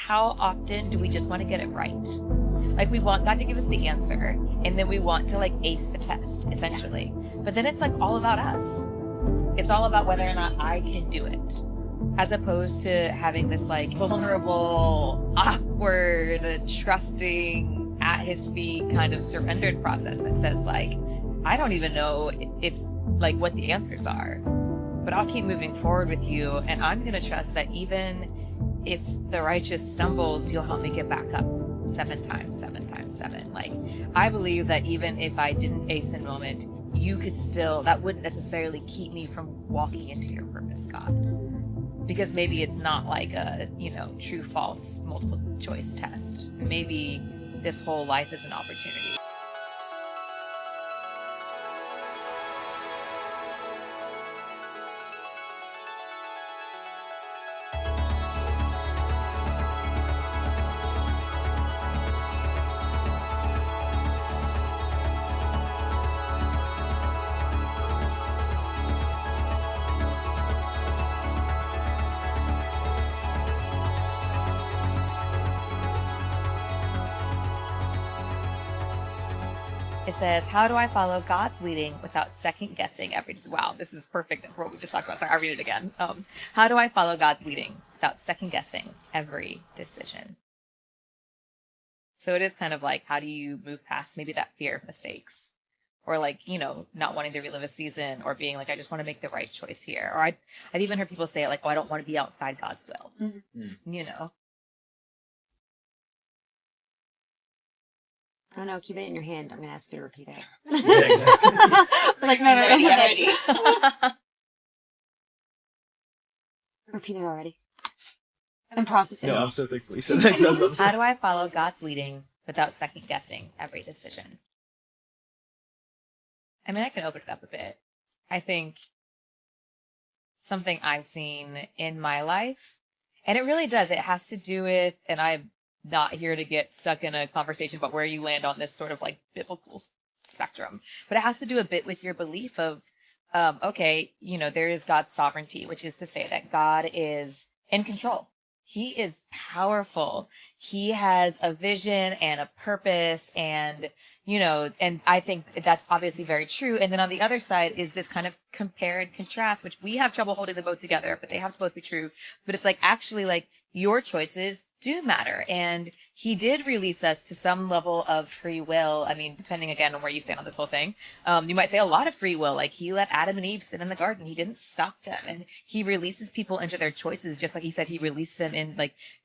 how often do we just want to get it right? Like, we want God to give us the answer, and then we want to, like, ace the test, essentially. But then it's, like, all about us. It's all about whether or not I can do it, as opposed to having this, like, vulnerable, awkward, trusting, at his feet kind of surrendered process that says, like, I don't even know if, like, what the answers are, but I'll keep moving forward with you, and I'm going to trust that even if the righteous stumbles, you'll help me get back up 7 times 7 times 7. Like, I believe that even if I didn't ace in moment, you could still, that wouldn't necessarily keep me from walking into your purpose, God. Because maybe it's not like a, true, false, multiple choice test. Maybe this whole life is an opportunity. It says, how do I follow God's leading without second guessing every decision? Wow, this is perfect for what we just talked about. Sorry, I'll read it again. How do I follow God's leading without second guessing every decision? So it is kind of like, how do you move past maybe that fear of mistakes? Or like, not wanting to relive a season, or being like, I just want to make the right choice here. Or I've even heard people say like, oh, I don't want to be outside God's will. Mm-hmm. I don't know, keep it in your hand. I'm going to ask you to repeat it. Yeah, exactly. Like, no, I'm ready. Repeat it already. I'm processing. No, I'm so thankful you said that. 'Cause I was about to say. How do I follow God's leading without second guessing every decision? I mean, I can open it up a bit. I think something I've seen in my life, and it really does, it has to do with, and I'm not here to get stuck in a conversation about where you land on this sort of like biblical spectrum, but it has to do a bit with your belief of, there is God's sovereignty, which is to say that God is in control. He is powerful. He has a vision and a purpose, and and I think that's obviously very true. And then on the other side is this kind of compare and contrast, which we have trouble holding them both together, but they have to both be true. But it's like, actually, like, your choices do matter. And he did release us to some level of free will. I mean, depending again on where you stand on this whole thing, you might say a lot of free will. Like, he let Adam and Eve sit in the garden. He didn't stop them. And he releases people into their choices, just like he said, he released them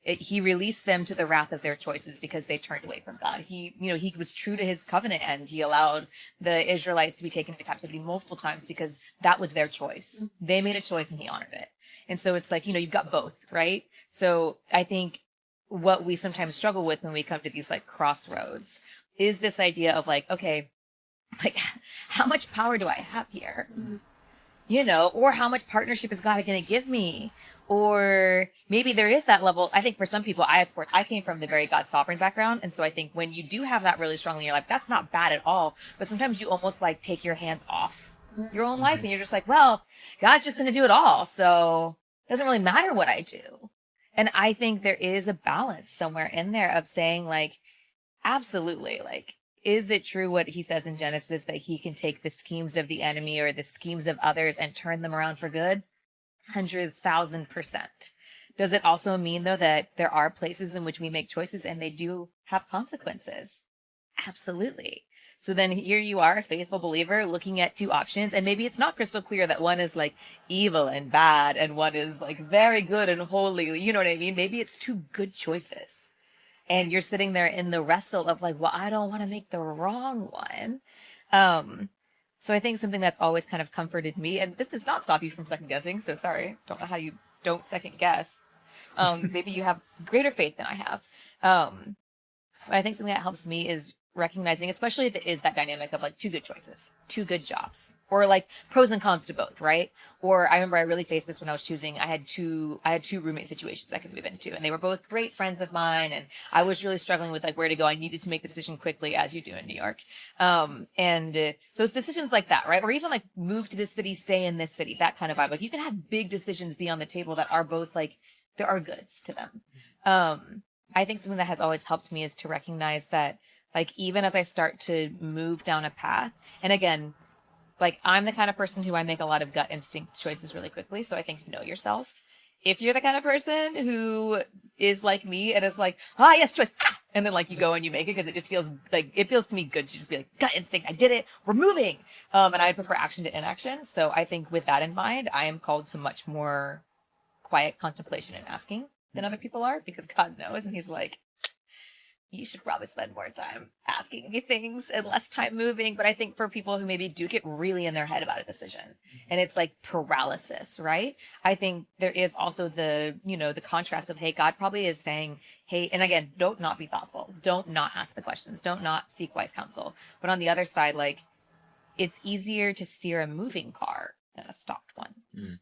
he released them to the wrath of their choices because they turned away from God. He was true to his covenant, and he allowed the Israelites to be taken into captivity multiple times because that was their choice. They made a choice and he honored it. And so it's like, you've got both, right? So I think what we sometimes struggle with when we come to these like crossroads is this idea of like, okay, like, how much power do I have here? Or how much partnership is God going to give me? Or maybe there is that level. I think for some people, I came from the very God sovereign background. And so I think when you do have that really strongly in your life, that's not bad at all. But sometimes you almost like take your hands off your own life, and you're just like, well, God's just going to do it all. So it doesn't really matter what I do. And I think there is a balance somewhere in there of saying, like, absolutely, like, is it true what he says in Genesis that he can take the schemes of the enemy or the schemes of others and turn them around for good? 100,000%. Does it also mean, though, that there are places in which we make choices and they do have consequences? Absolutely. So then here you are, a faithful believer, looking at two options, and maybe it's not crystal clear that one is like evil and bad and one is like very good and holy. You know what I mean? Maybe it's two good choices. And you're sitting there in the wrestle of like, well, I don't want to make the wrong one. So I think something that's always kind of comforted me, and this does not stop you from second guessing, so sorry, don't know how you don't second guess. Maybe you have greater faith than I have. But I think something that helps me is recognizing, especially if it is that dynamic of like two good choices, two good jobs, or like pros and cons to both, right? Or I remember I really faced this when I was choosing. I had two roommate situations I could move into, and they were both great friends of mine, and I was really struggling with like where to go. I needed to make the decision quickly, as you do in New York. So it's decisions like that, right? Or even like move to this city, stay in this city, that kind of vibe. Like you can have big decisions be on the table that are both like, there are goods to them. I think something that has always helped me is to recognize that, like, even as I start to move down a path, and again, like, I'm the kind of person who I make a lot of gut instinct choices really quickly. So I think know yourself. If you're the kind of person who is like me and is like, yes, choice. And then like you go and you make it because it just feels like, it feels to me good to just be like, gut instinct. I did it. We're moving. And I prefer action to inaction. So I think with that in mind, I am called to much more quiet contemplation and asking than other people are, because God knows. And he's like, you should probably spend more time asking me things and less time moving. But I think for people who maybe do get really in their head about a decision and it's like paralysis, right? I think there is also the contrast of, hey, God probably is saying, hey, and again, don't not be thoughtful. Don't not ask the questions. Don't not seek wise counsel. But on the other side, like, it's easier to steer a moving car than a stopped one. Mm.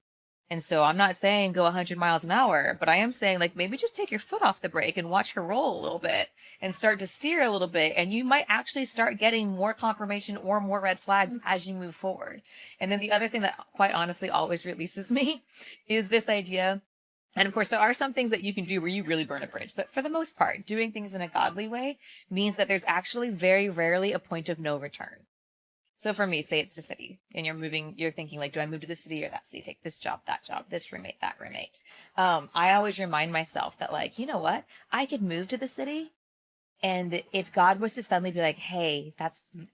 And so I'm not saying go 100 miles an hour, but I am saying, like, maybe just take your foot off the brake and watch her roll a little bit and start to steer a little bit. And you might actually start getting more confirmation or more red flags as you move forward. And then the other thing that quite honestly always releases me is this idea. And of course, there are some things that you can do where you really burn a bridge. But for the most part, doing things in a godly way means that there's actually very rarely a point of no return. So for me, say it's the city and you're thinking like, do I move to the city or that city? Take this job, this roommate, that roommate. I always remind myself that, like, you know what? I could move to the city. And if God was to suddenly be like, hey,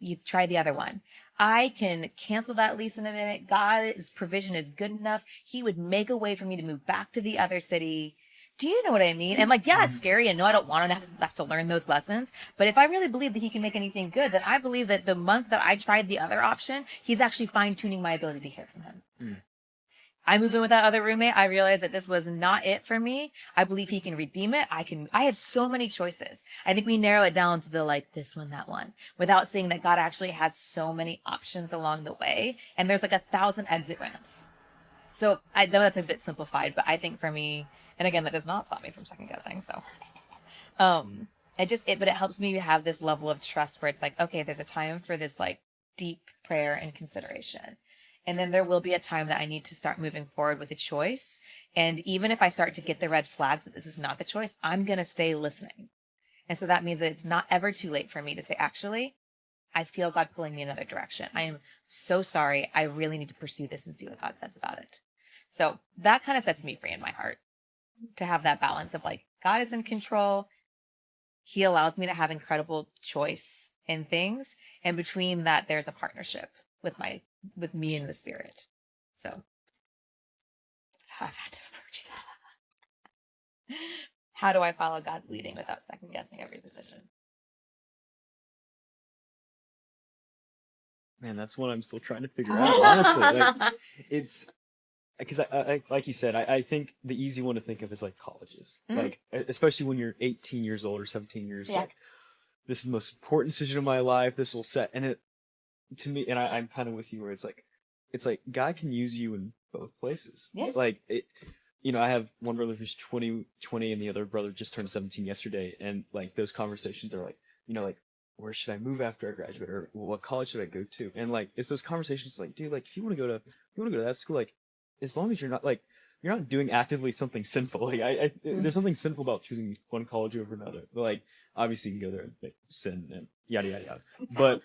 you try the other one, I can cancel that lease in a minute. God's provision is good enough. He would make a way for me to move back to the other city. Do you know what I mean? And like, yeah, it's scary. And no, I don't want to have to learn those lessons. But if I really believe that he can make anything good, then I believe that the month that I tried the other option, he's actually fine tuning my ability to hear from him. Mm. I moved in with that other roommate. I realized that this was not it for me. I believe he can redeem it. I have so many choices. I think we narrow it down to the, like, this one, that one, without seeing that God actually has so many options along the way. And there's like 1,000 exit ramps. So I know that's a bit simplified, but I think for me, and again, that does not stop me from second guessing. So, but it helps me have this level of trust where it's like, okay, there's a time for this like deep prayer and consideration. And then there will be a time that I need to start moving forward with a choice. And even if I start to get the red flags that this is not the choice, I'm going to stay listening. And so that means that it's not ever too late for me to say, actually, I feel God pulling me in another direction. I am so sorry. I really need to pursue this and see what God says about it. So that kind of sets me free in my heart, to have that balance of like, God is in control. He allows me to have incredible choice in things. And between that, there's a partnership with me and the Spirit. So that's how I've had to approach it. How do I follow God's leading without second guessing every decision? Man, that's what I'm still trying to figure out, honestly. Like, it's because I like you said, I think the easy one to think of is like colleges, like especially when you're 18 years old or 17 years, like, this is the most important decision of my life. This will set, and it, to me, and I'm kind of with you where it's like God can use you in both places. Yeah. Like it, I have one brother who's 20, and the other brother just turned 17 yesterday, and like those conversations are like, like, where should I move after I graduate, or what college should I go to? And like, it's those conversations like, dude, like if you want to go to that school, like, as long as you're not doing actively something sinful. Like there's something sinful about choosing one college over another. But like, obviously you can go there and like, sin and yada yada yada. But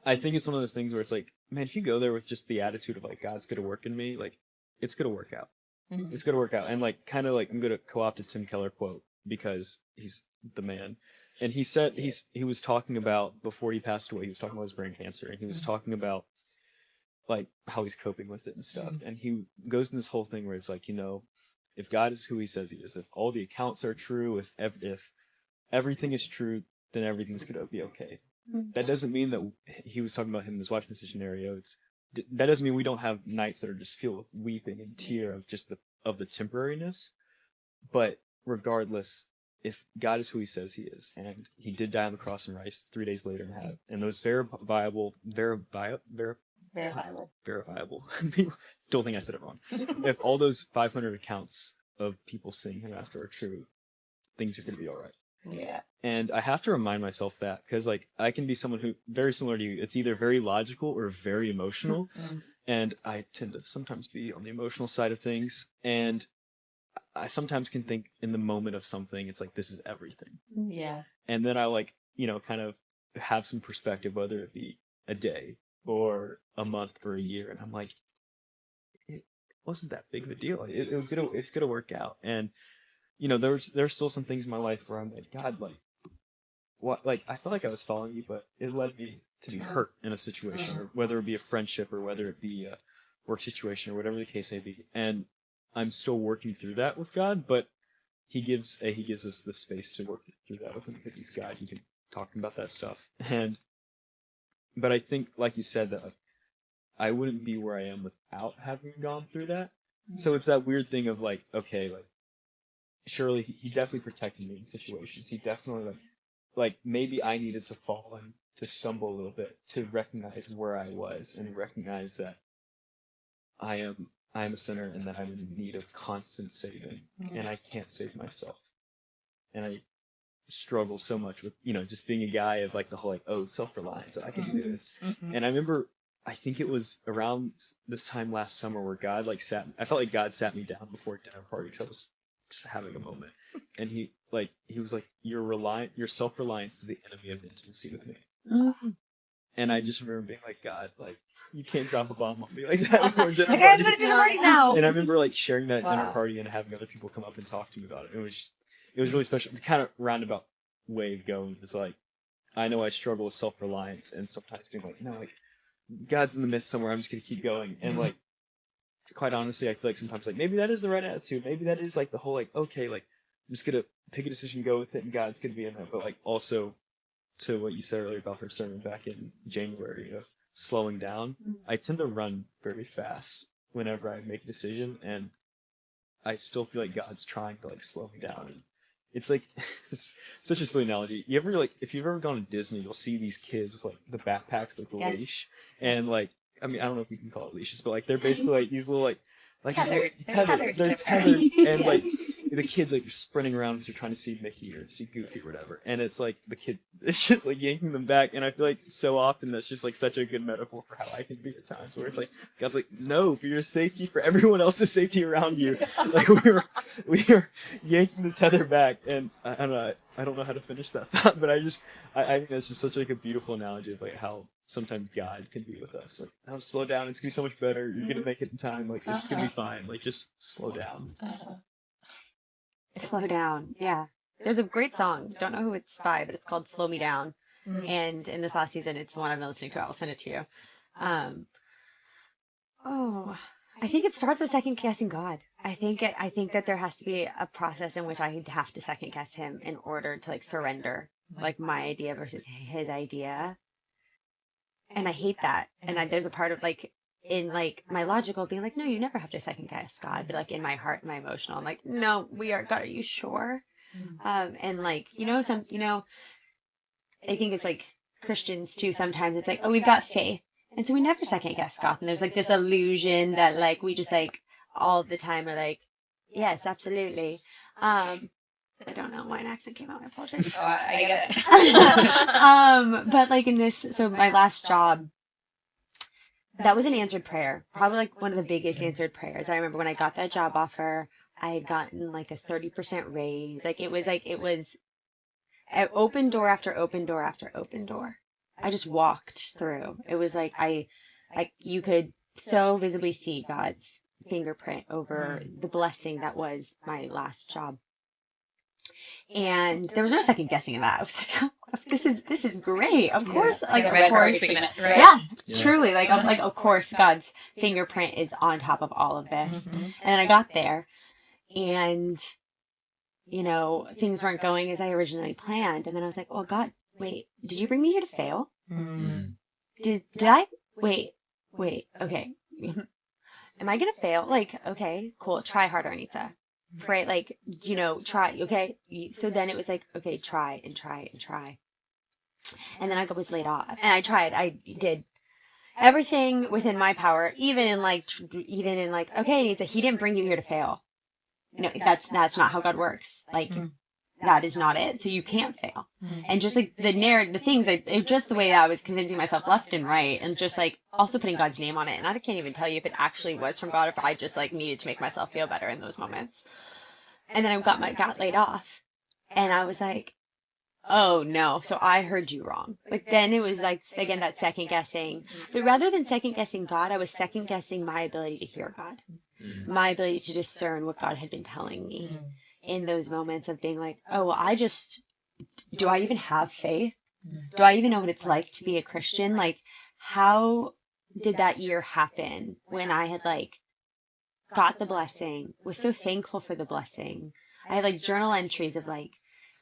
I think it's one of those things where it's like, man, if you go there with just the attitude of like, God's gonna work in me, like, it's gonna work out. Mm-hmm. It's gonna work out. And like, kind of like, I'm gonna co-opt a Tim Keller quote because he's the man. And he said he was talking about, before he passed away, he was talking about his brain cancer, and he was talking about like how he's coping with it and stuff. And he goes in this whole thing where it's like, if God is who he says he is, if all the accounts are true, if everything is true, then everything's going to be okay. That doesn't mean that he was talking about him and his wife in this scenario. That doesn't mean we don't have nights that are just filled with weeping and tear of just the temporariness. But regardless, if God is who he says he is, and he did die on the cross and rise 3 days later and those verifiable. Still think I said it wrong. If all those 500 accounts of people seeing him after are true, things are going to be all right. Yeah. And I have to remind myself that, because like, I can be someone who, very similar to you, it's either very logical or very emotional. And I tend to sometimes be on the emotional side of things. And I sometimes can think in the moment of something, it's like, this is everything. Yeah. And then I like, kind of have some perspective, whether it be a day or a month or a year. And I'm like, it wasn't that big of a deal. It's going to work out. And, there's still some things in my life where I'm like, God, like, what, like, I felt like I was following you, but it led me to be hurt in a situation, or whether it be a friendship or whether it be a work situation or whatever the case may be. And I'm still working through that with God, but he gives us the space to work through that with him because he's God. He can talk about that stuff. But I think, like you said, that I wouldn't be where I am without having gone through that. So it's that weird thing of like, okay, like, surely he definitely protected me in situations. He definitely like maybe I needed to fall and to stumble a little bit to recognize where I was and recognize that I am a sinner and that I'm in need of constant saving, and I can't save myself. And I struggle so much with, just being a guy of like the whole like, oh, self-reliance, so I can do this. And I remember, I think it was around this time last summer where God like I felt like God sat me down before a dinner party because I was just having a moment. And he was like, your self-reliance is the enemy of intimacy with me. And I just remember being like, God, like, you can't drop a bomb on me like that before a dinner party. I'm going to dinner party now. And I remember like sharing that at dinner party and having other people come up and talk to me about it. It was really special. It's kind of roundabout way of going. It's like, I know I struggle with self-reliance and sometimes being like, no, like, God's in the midst somewhere. I'm just going to keep going. And like, quite honestly, I feel like sometimes like, maybe that is the right attitude. Maybe that is like the whole like, okay, like, I'm just going to pick a decision, go with it, and God's going to be in that. But like, also to what you said earlier about her sermon back in January of slowing down, I tend to run very fast whenever I make a decision, and I still feel like God's trying to like slow me down. And it's like, it's such a silly analogy. You ever like, if you've ever gone to Disney, you'll see these kids with like the backpacks, like the leash, and like, I mean, I don't know if you can call it leashes, but like they're basically like these little like Tethered. They're tethered, and like the kids like sprinting around because they're trying to see Mickey or see Goofy or whatever, and it's like the kid, it's just like yanking them back. And I feel like so often that's just like such a good metaphor for how I can be at times, where it's like God's like, no, for your safety, for everyone else's safety around you, like we are yanking the tether back. And I don't know how to finish that thought, but I think that's just such like a beautiful analogy of like how sometimes God can be with us. Like, oh, slow down, it's gonna be so much better. You're gonna make it in time. Like, it's gonna be fine. Like, just slow down. Slow down, yeah. There's a great song. Don't know who it's by, but it's called "Slow Me Down." And in this last season, it's the one I've been listening to. I'll send it to you. I think it starts with second guessing God. I think that there has to be a process in which I have to second guess Him in order to like surrender, like my idea versus His idea. And I hate that. And there's a part of like, in like my logical being like, no, you never have to second guess God. But like in my heart, my emotional, I'm like, no, we are God. Are you sure? And like, I think it's like Christians too. Sometimes it's like, oh, we've got faith. And so we never second guess God. And there's like this illusion that like, we just like all the time are like, yes, absolutely. I don't know why an accent came out. I apologize. Oh, I get it. But like in this, so my last job, that was an answered prayer. Probably like one of the biggest answered prayers. I remember when I got that job offer, I had gotten like a 30% raise. It was an open door after open door after open door. I just walked through. It was like, you could so visibly see God's fingerprint over the blessing that was my last job. And there was no second guessing in that. I was like, oh, this is great. Of course, like of course, right? Yeah, truly, like I'm like, of course, God's fingerprint is on top of all of this. And then I got there, and things weren't going as I originally planned. And then I was like, well, God, wait, did you bring me here to fail? Did I wait? Okay, am I gonna fail? Like, okay, cool. Try harder, Anitza. Pray, like, try, okay? So then it was like, okay, try and try and try. And then I was laid off. And I tried. I did everything within my power, even in like, okay, He didn't bring you here to fail. That's not how God works. Like, that is not it. So you can't fail. And just like the things, just the way I was convincing myself left and right, and just like also putting God's name on it. And I can't even tell you if it actually was from God, or if I just like needed to make myself feel better in those moments. And then I got laid off. And I was like, oh no, so I heard you wrong. Like then it was like, again, that second guessing. But rather than second guessing God, I was second guessing my ability to hear God. My ability to discern what God had been telling me in those moments of being like, oh, well, do I even have faith? Do I even know what it's like to be a Christian? Like, how did that year happen when I had like got the blessing, was so thankful for the blessing? I had like journal entries of like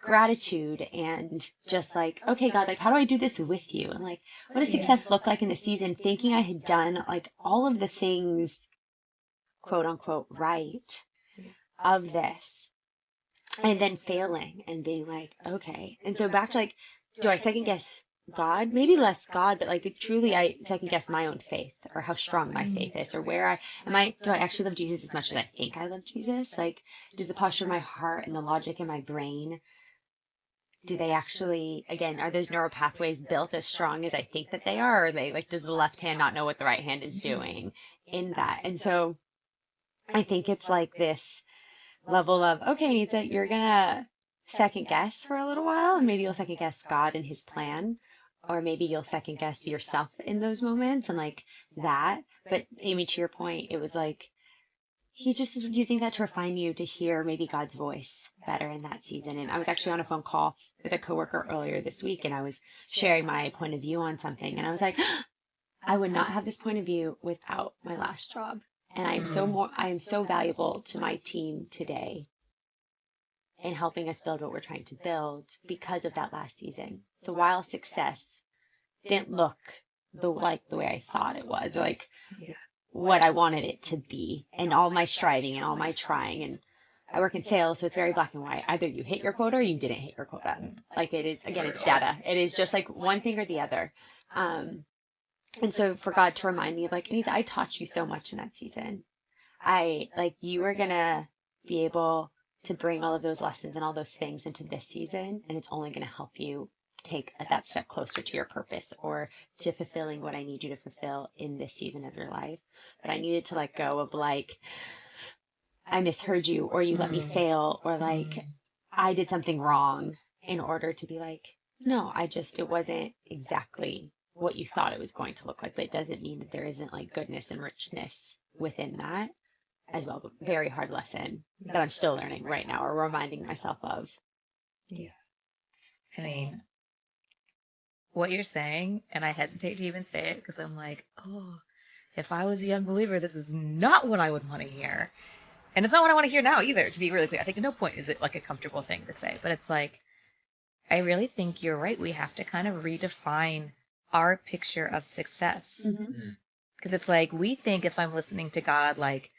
gratitude and just like, okay, God, like, how do I do this with you? And like, what does success look like in the season? Thinking I had done like all of the things, quote unquote, right of this, and then failing and being like, okay. And so back to like, do I second guess God? Maybe less God, but like truly I second guess my own faith or how strong my faith is or where do I actually love Jesus as much as I think I love Jesus? Like, does the posture of my heart and the logic in my brain, do they actually, again, are those neural pathways built as strong as I think that they are? Or are they like, does the left hand not know what the right hand is doing in that? And so I think it's like this level of, okay, Anitza, you're gonna second guess for a little while, and maybe you'll second guess God and his plan, or maybe you'll second guess yourself in those moments and like that. But Amy, to your point, it was like, he just is using that to refine you to hear maybe God's voice better in that season. And I was actually on a phone call with a coworker earlier this week, and I was sharing my point of view on something, and I was like, I would not have this point of view without my last job. And I am so valuable to my team today in helping us build what we're trying to build because of that last season. So while success didn't look the way I thought it was, or like what I wanted it to be, and all my striving and all my trying, and I work in sales, so it's very black and white. Either you hit your quota or you didn't hit your quota. Like it is, again, it's data. It is just like one thing or the other. And so for God to remind me of like, Anitza, I taught you so much in that season. You are going to be able to bring all of those lessons and all those things into this season. And it's only going to help you take that step closer to your purpose or to fulfilling what I need you to fulfill in this season of your life. But I needed to let go of like, I misheard you, or you let me fail, or like I did something wrong, in order to be like, no, it wasn't exactly what you thought it was going to look like, but it doesn't mean that there isn't like goodness and richness within that as well. But very hard lesson that I'm still learning right now, or reminding myself of. Yeah. I mean, what you're saying, and I hesitate to even say it because I'm like, oh, if I was a young believer, this is not what I would want to hear. And it's not what I want to hear now either, to be really clear. I think at no point is it like a comfortable thing to say, but it's like, I really think you're right. We have to kind of redefine our picture of success. Because it's like, we think if I'm listening to God, like,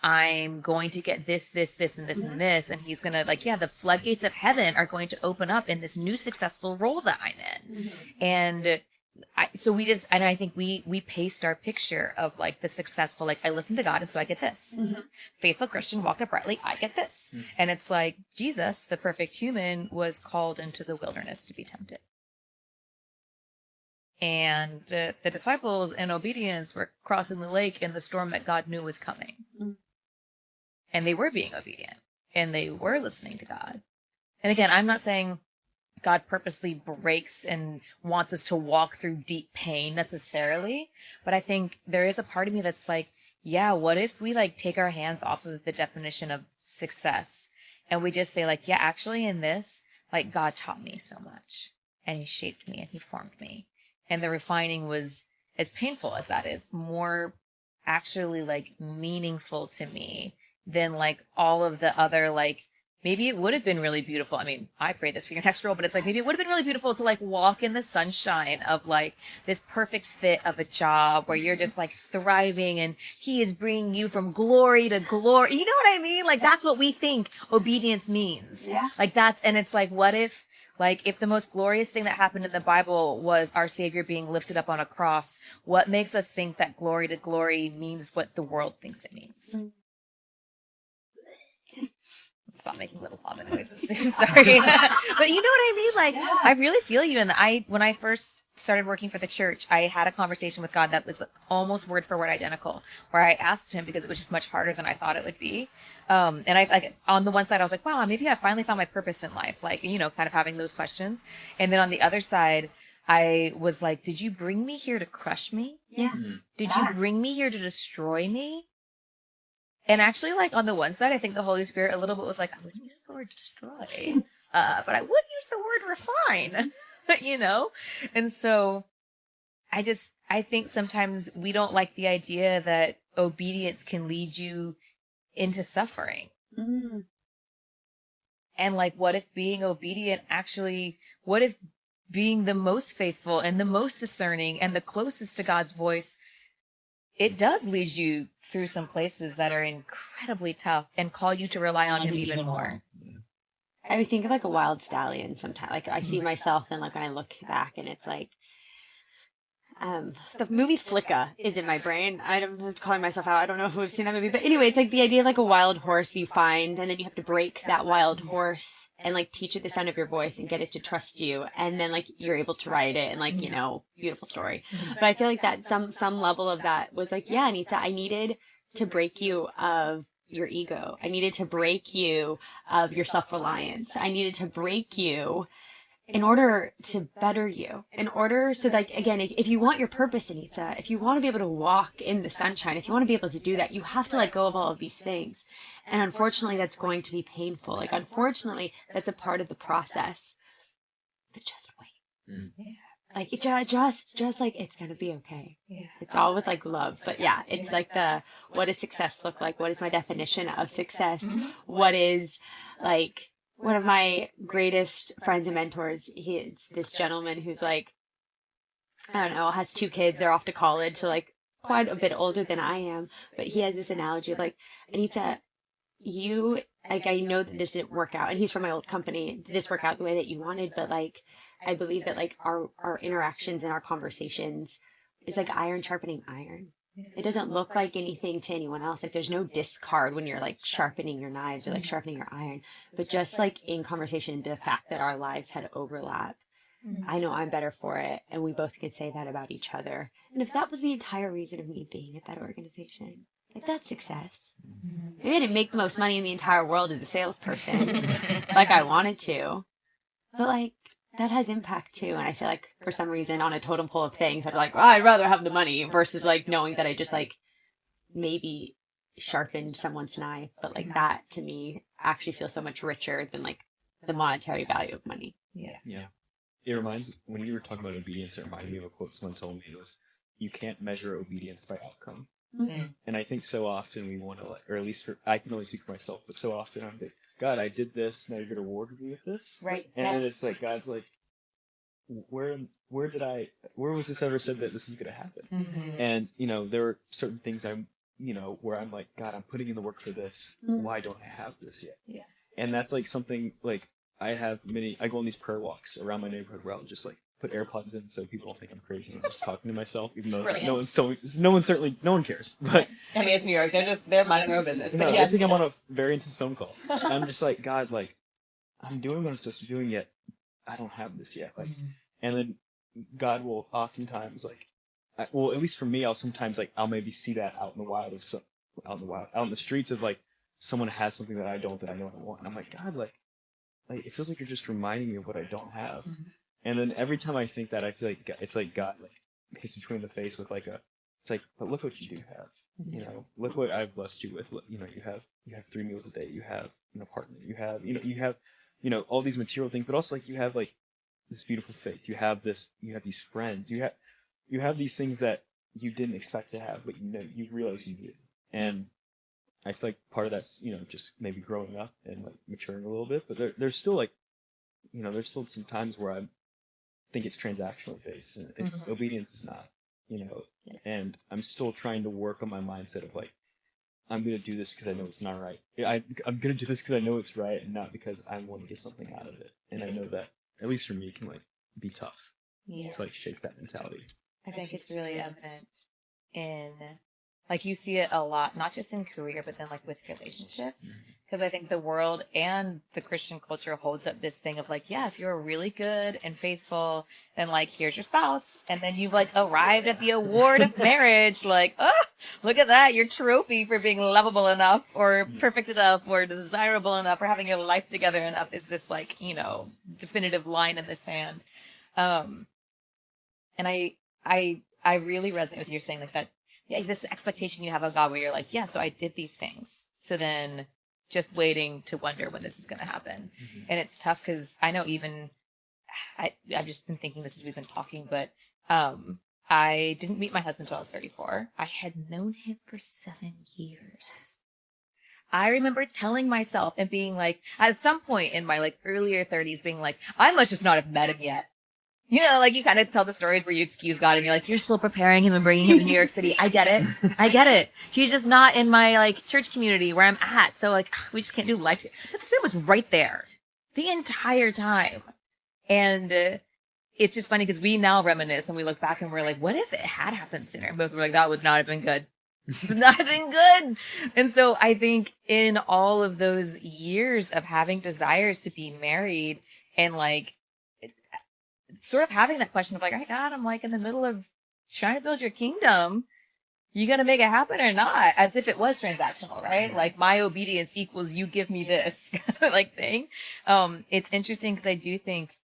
I'm going to get this, and this, and this, and he's going to, like, yeah, the floodgates of heaven are going to open up in this new successful role that I'm in. And I think we paste our picture of, like, the successful, like, I listen to God, and so I get this. Faithful Christian, walked uprightly, I get this. And it's like, Jesus, the perfect human, was called into the wilderness to be tempted. And the disciples in obedience were crossing the lake in the storm that God knew was coming. And they were being obedient. And they were listening to God. And again, I'm not saying God purposely breaks and wants us to walk through deep pain necessarily. But I think there is a part of me that's like, yeah, what if we like take our hands off of the definition of success and we just say like, yeah, actually in this, like God taught me so much and he shaped me and he formed me. And the refining was, as painful as that is, more actually like meaningful to me than like all of the other, like, maybe it would have been really beautiful. I mean, I pray this for your next role, but it's like, maybe it would have been really beautiful to like walk in the sunshine of like this perfect fit of a job where you're just like thriving and he is bringing you from glory to glory. You know what I mean? Like that's what we think obedience means. Yeah. Like and it's like, what if, like, if the most glorious thing that happened in the Bible was our Savior being lifted up on a cross, what makes us think that glory to glory means what the world thinks it means? stop making little vomit noises. Sorry. But you know what I mean? Like, I really feel you. And when I first started working for the church, I had a conversation with God that was almost word for word identical, where I asked him, because it was just much harder than I thought it would be. And I, like, on the one side, I was like, wow, maybe I finally found my purpose in life. Like, you know, kind of having those questions. And then on the other side, I was like, did you bring me here to crush me? Yeah. Did you bring me here to destroy me? And actually, like, on the one side, I think the Holy Spirit a little bit was like, I wouldn't use the word destroy, but I would use the word refine, you know? And so I think sometimes we don't like the idea that obedience can lead you into suffering. Mm. And like, what if being obedient what if being the most faithful and the most discerning and the closest to God's voice, it does lead you through some places that are incredibly tough and call you to rely on him even more. I would think of like a wild stallion sometimes. Like I see myself and like when I look back and it's like, the movie Flicka is in my brain. I'm calling myself out. I don't know who's seen that movie, but anyway, it's like the idea of like a wild horse you find, and then you have to break that wild horse and like teach it the sound of your voice and get it to trust you, and then like you're able to ride it, and like, you know, beautiful story. But I feel like that some level of that was like, yeah, Anitza, I needed to break you of your ego. I needed to break you of your self-reliance. I needed to break you in order to better you, in order so like, again, if you want your purpose, Anitza, if you want to be able to walk in the sunshine, if you want to be able to do that, you have to let go of all of these things. And unfortunately, that's going to be painful. Like, unfortunately, that's a part of the process. But just wait. Yeah. Like, just like, it's going to be okay. Yeah. It's all with like love. But yeah, it's like what does success look like? What is my definition of success? What is like, one of my greatest friends and mentors, he is this gentleman who's like, I don't know, has 2 kids. They're off to college, so like quite a bit older than I am. But he has this analogy of like, Anitza, you, like, I know that this didn't work out. And he's from my old company. Did this work out the way that you wanted? But like, I believe that like our interactions and our conversations is like iron sharpening iron. It doesn't look like anything to anyone else. Like there's no discard when you're like sharpening your knives or like sharpening your iron. But just like in conversation, the fact that our lives had overlap, I know I'm better for it. And we both can say that about each other. And if that was the entire reason of me being at that organization, like that's success. Maybe I didn't make the most money in the entire world as a salesperson like I wanted to. But like, that has impact too, and I feel like for some reason on a totem pole of things, I'd be like, oh, I'd rather have the money versus like knowing that I just like maybe sharpened someone's knife, but like that to me actually feels so much richer than like the monetary value of money. Yeah. It reminds, when you were talking about obedience, it reminded me of a quote someone told me. It was, you can't measure obedience by outcome. And I think so often we want to, like, or at least I can only speak for myself, but so often I'm like, God, I did this, now you're going to reward me with this? Right. And then it's like, God's like, where was this ever said that this is going to happen? And, you know, there are certain things where I'm like, God, I'm putting in the work for this. Why don't I have this yet? Yeah. And that's like something, like, I go on these prayer walks around my neighborhood where I'll just like put AirPods in so people don't think I'm crazy. I'm just talking to myself, even though no one cares. But I mean, it's New York. They're minding their own business. No, I think I'm on a very intense phone call. I'm just like, God, like, I'm doing what I'm supposed to be doing, yet I don't have this yet. Like, and then God will oftentimes like, at least for me, I'll maybe see that out in the streets of like someone has something that I don't, that I know I want. And I'm like, God, like it feels like you're just reminding me of what I don't have. And then every time I think that, I feel like it's like God like hits me between the face with like it's like, but look what you do have. You know, look what I've blessed you with. You know, you have 3 meals a day. You have an apartment. You have all these material things, but also like you have like this beautiful faith. You have these friends. You have these things that you didn't expect to have, but you realize you needed. And I feel like part of that's, just maybe growing up and like maturing a little bit, but there's still like, there's still some times where I think it's transactional based and obedience is not, and I'm still trying to work on my mindset of like, I'm going to do this because I know it's not right. I'm going to do this because I know it's right and not because I want to get something out of it. And I know that, at least for me, it can like be tough to like shake that mentality. I think it's really evident in Like, you see it a lot, not just in career, but then, like, with relationships. Because I think the world and the Christian culture holds up this thing of, like, yeah, if you're really good and faithful, then, like, here's your spouse. And then you've, like, arrived at the award of marriage. Like, oh, look at that. Your trophy for being lovable enough or perfect enough or desirable enough or having your life together enough is this, like, you know, definitive line in the sand. And I really resonate with you saying, like, that. Yeah, this expectation you have of God where you're like, yeah, so I did these things. So then just waiting to wonder when this is going to happen. Mm-hmm. And it's tough because I know even, I've just been thinking this as we've been talking, but I didn't meet my husband until I was 34. I had known him for 7 years. I remember telling myself and being like, at some point in my like earlier 30s, being like, I must just not have met him yet. You know, like, you kind of tell the stories where you excuse God and you're like, you're still preparing him and bringing him to New York City. I get it. He's just not in my, like, church community where I'm at. So, like, we just can't do life. But the Spirit was right there the entire time. And it's just funny because we now reminisce and we look back and we're like, what if it had happened sooner? And both were like, that would not have been good. Would not have been good. And so I think in all of those years of having desires to be married and, like, sort of having that question of like, all right, God, I'm like in the middle of trying to build your kingdom. You gonna make it happen or not? As if it was transactional, right? Like, my obedience equals you give me this like thing. It's interesting because I do think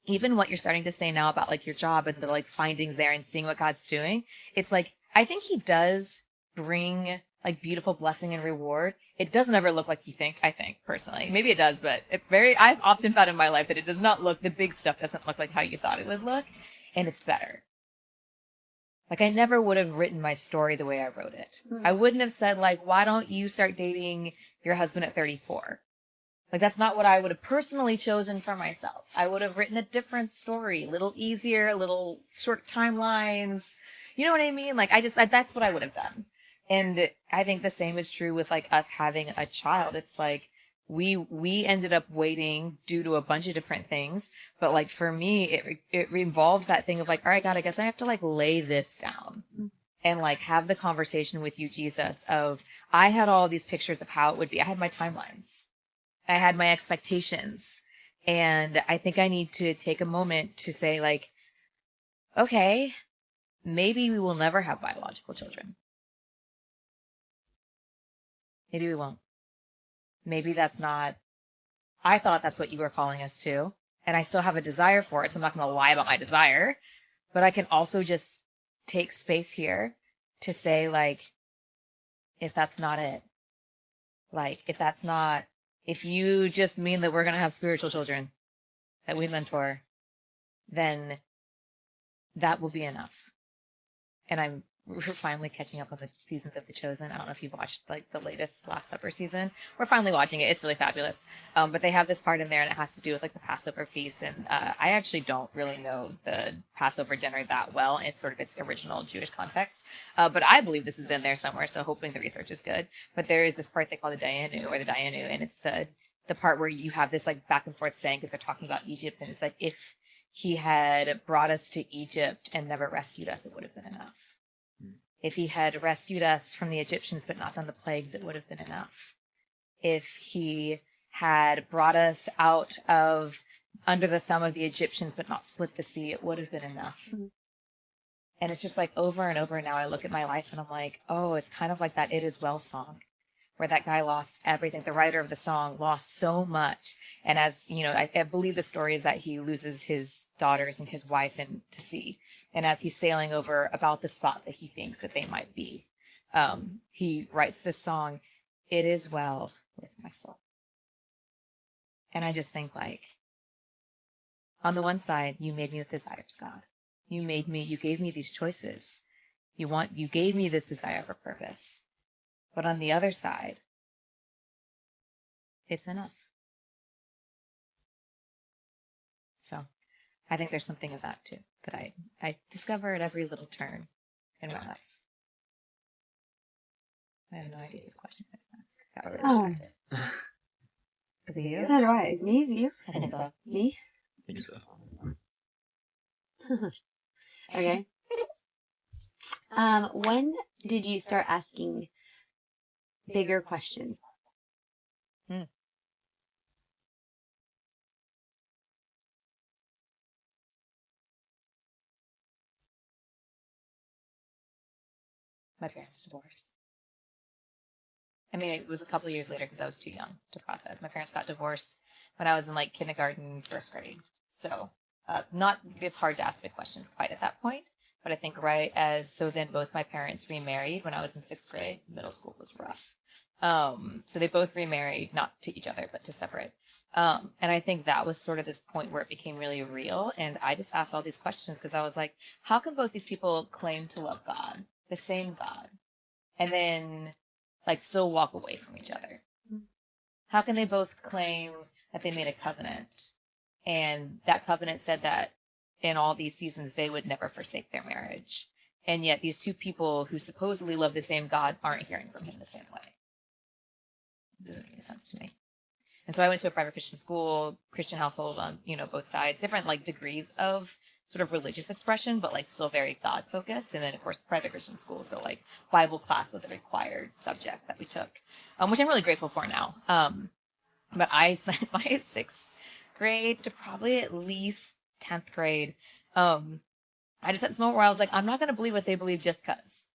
even what you're starting to say now about like your job and the like findings there and seeing what God's doing, it's like, I think he does bring like beautiful blessing and reward. It doesn't ever look like you think, I think, personally. Maybe it does, but I've often found in my life that it does not look, the big stuff doesn't look like how you thought it would look, and it's better. Like, I never would have written my story the way I wrote it. Mm-hmm. I wouldn't have said, like, why don't you start dating your husband at 34? Like, that's not what I would have personally chosen for myself. I would have written a different story, a little easier, a little short timelines. You know what I mean? Like, that's what I would have done. And I think the same is true with like us having a child. It's like we ended up waiting due to a bunch of different things. But like for me, it involved that thing of like, all right, God, I guess I have to like lay this down and like have the conversation with you, Jesus, of I had all these pictures of how it would be. I had my timelines. I had my expectations. And I think I need to take a moment to say like, okay, maybe we will never have biological children. Maybe we won't. Maybe that's not, I thought that's what you were calling us to, and I still have a desire for it, so I'm not going to lie about my desire, but I can also just take space here to say, like, if that's not it, like, if you just mean that we're going to have spiritual children that we mentor, then that will be enough. And we're finally catching up on the seasons of The Chosen. I don't know if you've watched like the latest Last Supper season. We're finally watching it. It's really fabulous. But they have this part in there and it has to do with like the Passover feast. And I actually don't really know the Passover dinner that well. It's sort of its original Jewish context. But I believe this is in there somewhere, so hoping the research is good. But there is this part they call the Dayenu, and it's the part where you have this like back and forth saying, because they're talking about Egypt, and it's like, if he had brought us to Egypt and never rescued us, it would have been enough. If he had rescued us from the Egyptians but not done the plagues, it would have been enough. If he had brought us out of under the thumb of the Egyptians but not split the sea, it would have been enough. Mm-hmm. And it's just like over and over now I look at my life and I'm like, oh, it's kind of like that It Is Well song, where that guy lost everything. The writer of the song lost so much. And as, you know, I believe the story is that he loses his daughters and his wife to sea. And as he's sailing over about the spot that he thinks that they might be, he writes this song, It Is Well With My Soul. And I just think, like, on the one side, you made me with desires, God. You gave me these choices. You gave me this desire for purpose. But on the other side, it's enough. So I think there's something of that too, that I discover at every little turn in my life. I have no idea whose question is next. Got really distracted. Is it you? No, right. Me? You? I think so. Me? I think so. Okay. When did you start asking bigger questions? My parents' divorce. I mean, it was a couple of years later because I was too young to process. My parents got divorced when I was in like kindergarten, first grade. So, it's hard to ask big questions quite at that point. But I think so then both my parents remarried when I was in sixth grade. Middle school was rough. So they both remarried, not to each other, but to separate. And I think that was sort of this point where it became really real. And I just asked all these questions because I was like, how can both these people claim to love God, the same God, and then like still walk away from each other? How can they both claim that they made a covenant and that covenant said that in all these seasons they would never forsake their marriage, and yet these two people who supposedly love the same God aren't hearing from him the same way? It doesn't make any sense to me. And so I went to a private Christian school, Christian household on, both sides, different like degrees of sort of religious expression, but like still very God focused. And then of course private Christian school, so like Bible class was a required subject that we took, which I'm really grateful for now. But I spent my sixth grade to probably at least 10th grade. I just had this moment where I was like, I'm not going to believe what they believe just because.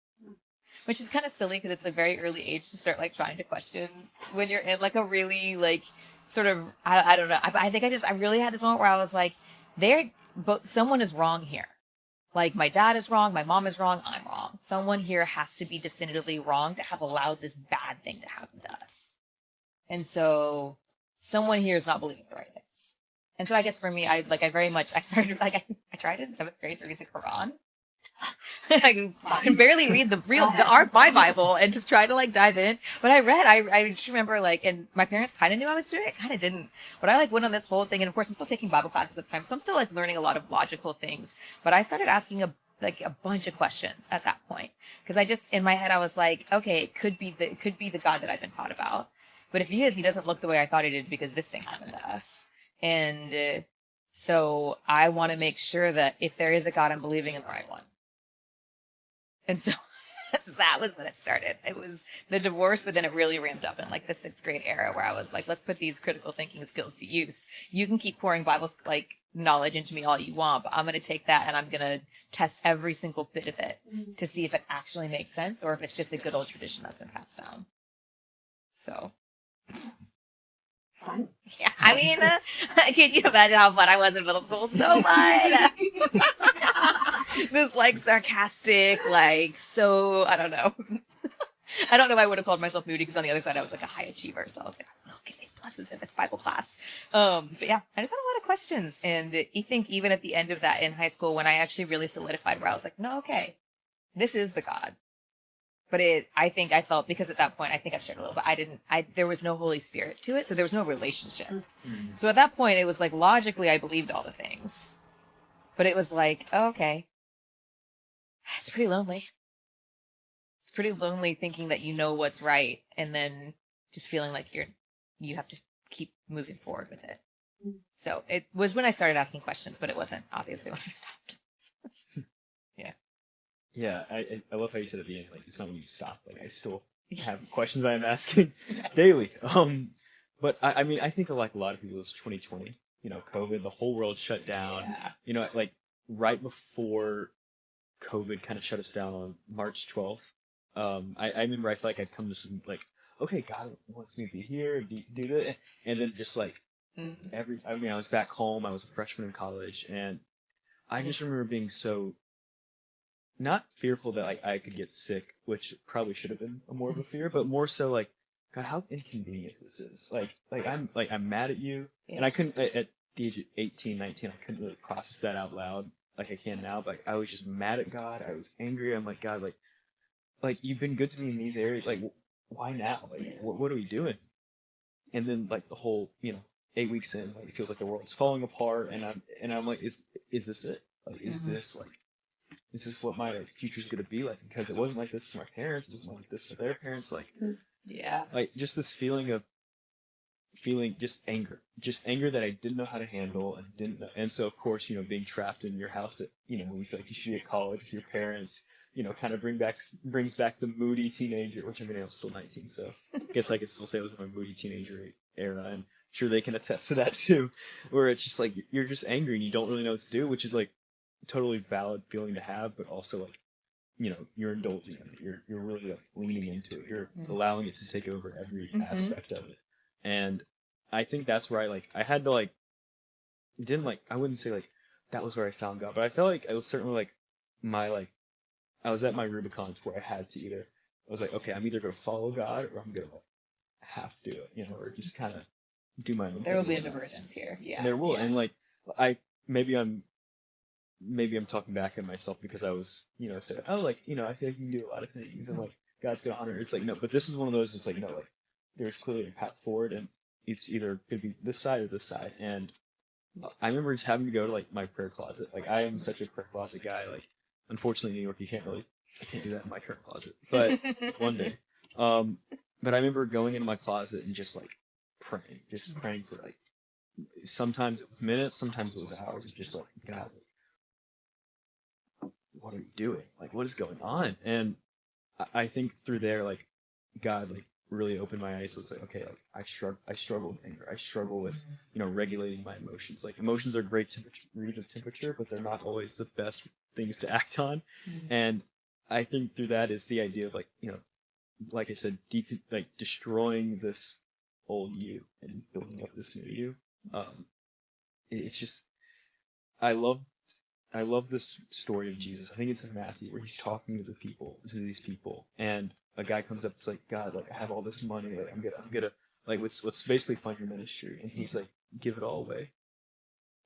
Which is kind of silly because it's a very early age to start like trying to question when you're in like a really like sort of, I don't know. I think I really had this moment where I was like, someone is wrong here. Like my dad is wrong. My mom is wrong. I'm wrong. Someone here has to be definitively wrong to have allowed this bad thing to happen to us. And so someone here is not believing the right things. And so I guess for me, I started like, I tried in 7th grade to read the Quran. I can barely read my Bible and to try to like dive in. But I just remember like, and my parents kind of knew I was doing it, kind of didn't. But I like went on this whole thing, and of course I'm still taking Bible classes at the time, so I'm still like learning a lot of logical things. But I started asking a bunch of questions at that point because I just in my head I was like, okay, it could be the God that I've been taught about. But if he doesn't look the way I thought he did because this thing happened to us, and so I want to make sure that if there is a God, I'm believing in the right one. And so that was when it started. It was the divorce, but then it really ramped up in like the 6th grade era where I was like, let's put these critical thinking skills to use. You can keep pouring Bible like knowledge into me all you want, but I'm going to take that and I'm going to test every single bit of it to see if it actually makes sense or if it's just a good old tradition that's been passed down. So. Fun. Yeah, I mean, can you imagine how fun I was in middle school? So fun! This, like, sarcastic, like, so, I don't know. I don't know if I would have called myself moody, because on the other side, I was, like, a high achiever, so I was like, I will get A+ in this Bible class. But yeah, I just had a lot of questions, and I think even at the end of that in high school, when I actually really solidified where I was like, no, okay, this is the God. But I think I felt, because at that point, I think I've shared a little, but there was no Holy Spirit to it, so there was no relationship. Mm-hmm. So at that point, it was like, logically, I believed all the things. But it was like, oh, okay. It's pretty lonely. It's pretty lonely thinking that you know what's right, and then just feeling like you have to keep moving forward with it. Mm-hmm. So it was when I started asking questions, but it wasn't, obviously, when I stopped. Yeah. Yeah, I love how you said at the end, like, it's not when you stop. Like, I still have questions I'm asking daily. But I mean, I think like a lot of people, it was 2020, COVID, the whole world shut down. Yeah. Like right before COVID kind of shut us down on March 12th. I remember I felt like I'd come to some, like, okay, God wants me to be here, do that. And then just like I was back home, I was a freshman in college, and I just remember being so, not fearful that like I could get sick, which probably should have been more of a fear, but more so like, God, how inconvenient this is. I'm mad at you, and I couldn't at the age of 18, 19, I couldn't really process that out loud like I can now. But I was just mad at God. I was angry. I'm like, God, like you've been good to me in these areas. Like, why now? Like, what are we doing? And then like the whole, 8 weeks in, like it feels like the world's falling apart, and I'm like, is this it? Like, is this like? This is what my future's going to be like, because it wasn't like this for my parents, it wasn't like this for their parents, like, yeah, like just this feeling just anger that I didn't know how to handle and so of course, being trapped in your house that, when you feel like you should be at college with your parents, kind of brings back the moody teenager, which I mean, I was still 19, so I guess I could still say I was in my moody teenager era, and I'm sure they can attest to that too, where it's just like, you're just angry and you don't really know what to do, which is like totally valid feeling to have, but also like, you're indulging in it. You're really like leaning into it. You're allowing it to take over every aspect of it. And I think that's where I had to I wouldn't say like that was where I found God, but I felt like it was certainly like I was at my Rubicon where I had to I was like, okay, I'm either going to follow God or I'm going to have to do it, or just kind of do my own thing. There will be a divergence here. Yeah. And there will. Yeah. And maybe I'm talking back at myself because I was, saying, oh, I feel like you can do a lot of things and God's going to honor it. It's like, no, but this is one of those, it's like, no, there's clearly a path forward and it's either going to be this side or this side. And I remember just having to go to my prayer closet. I am such a prayer closet guy. Unfortunately in New York, I can't do that in my current closet, but one day. But I remember going into my closet and just praying for sometimes it was minutes, sometimes it was hours. Just God, what are you doing? What is going on? And I think through there, God, really opened my eyes. So it's okay, I struggle with anger. I struggle with, regulating my emotions. Emotions are great reads of temperature, but they're not always the best things to act on. Mm-hmm. And I think through that is the idea of like I said, destroying this old you and building up this new you. It's just, I love this story of Jesus. I think it's in Matthew where he's talking to these people, and a guy comes up. It's like, God, I have all this money. I'm gonna let's basically fund your ministry. And he's like, give it all away.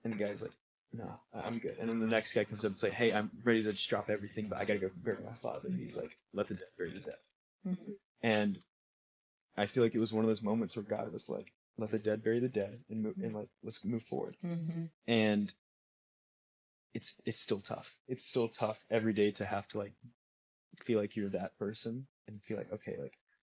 And the guy's like, no, I'm good. And then the next guy comes up and say, hey, I'm ready to just drop everything, but I gotta go bury my father. And he's like, let the dead bury the dead. Mm-hmm. And I feel like it was one of those moments where God was like, let the dead bury the dead and move, and let's move forward. Mm-hmm. And it's still tough. It's still tough every day to have to feel like you're that person and feel like, okay,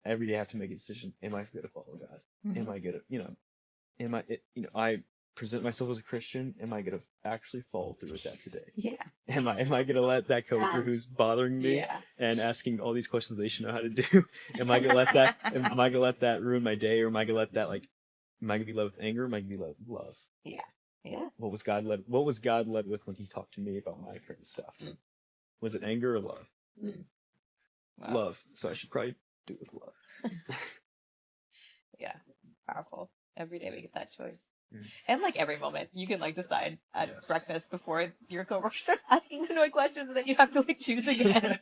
every day I have to make a decision. Am I going to follow God? Mm-hmm. Am I going to, I present myself as a Christian. Am I going to actually follow through with that today? Yeah. Am I going to let that coworker who's bothering me and asking all these questions they should know how to do? Am I going to let that ruin my day? Or am I going to let that am I going to be led with anger? Or am I going to be led with love? Yeah. Yeah. What was God led with when he talked to me about my current stuff? Mm. Was it anger or love? Mm. Wow. Love. So I should probably do it with love. Yeah. Powerful. Every day we get that choice. Mm. And every moment, you can decide at breakfast before your coworker starts asking annoying questions, and then you have to choose again.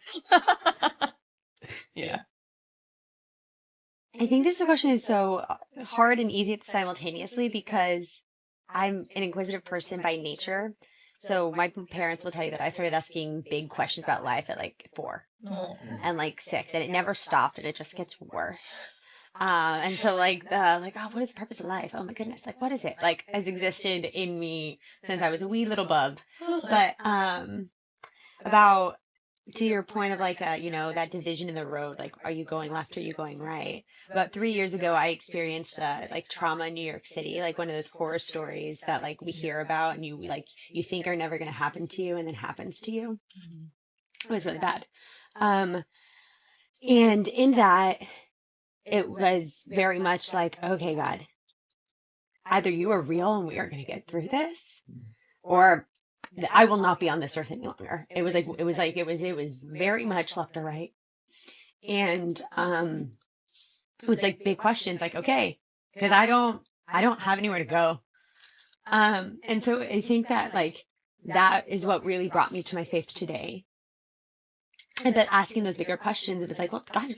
Yeah. I think this question is so hard and easy simultaneously because I'm an inquisitive person by nature. So my parents will tell you that I started asking big questions about life at 4 and 6, and it never stopped, and it just gets worse. And so oh, what is the purpose of life? Oh my goodness, what is it? Has existed in me since I was a wee little bub. But about to your point of that division in the road, are you going left or are you going right? About 3 years ago, I experienced trauma in New York City, one of those horror stories that we hear about and you think are never going to happen to you and then happens to you. It was really bad. And in that, it was very much okay, God, either you are real and we are going to get through this, or I will not be on this earth any longer. It was very much left or right. And, it was big questions, okay, because I don't have anywhere to go. And so I think that that is what really brought me to my faith today. And that asking those bigger questions, it was well, God,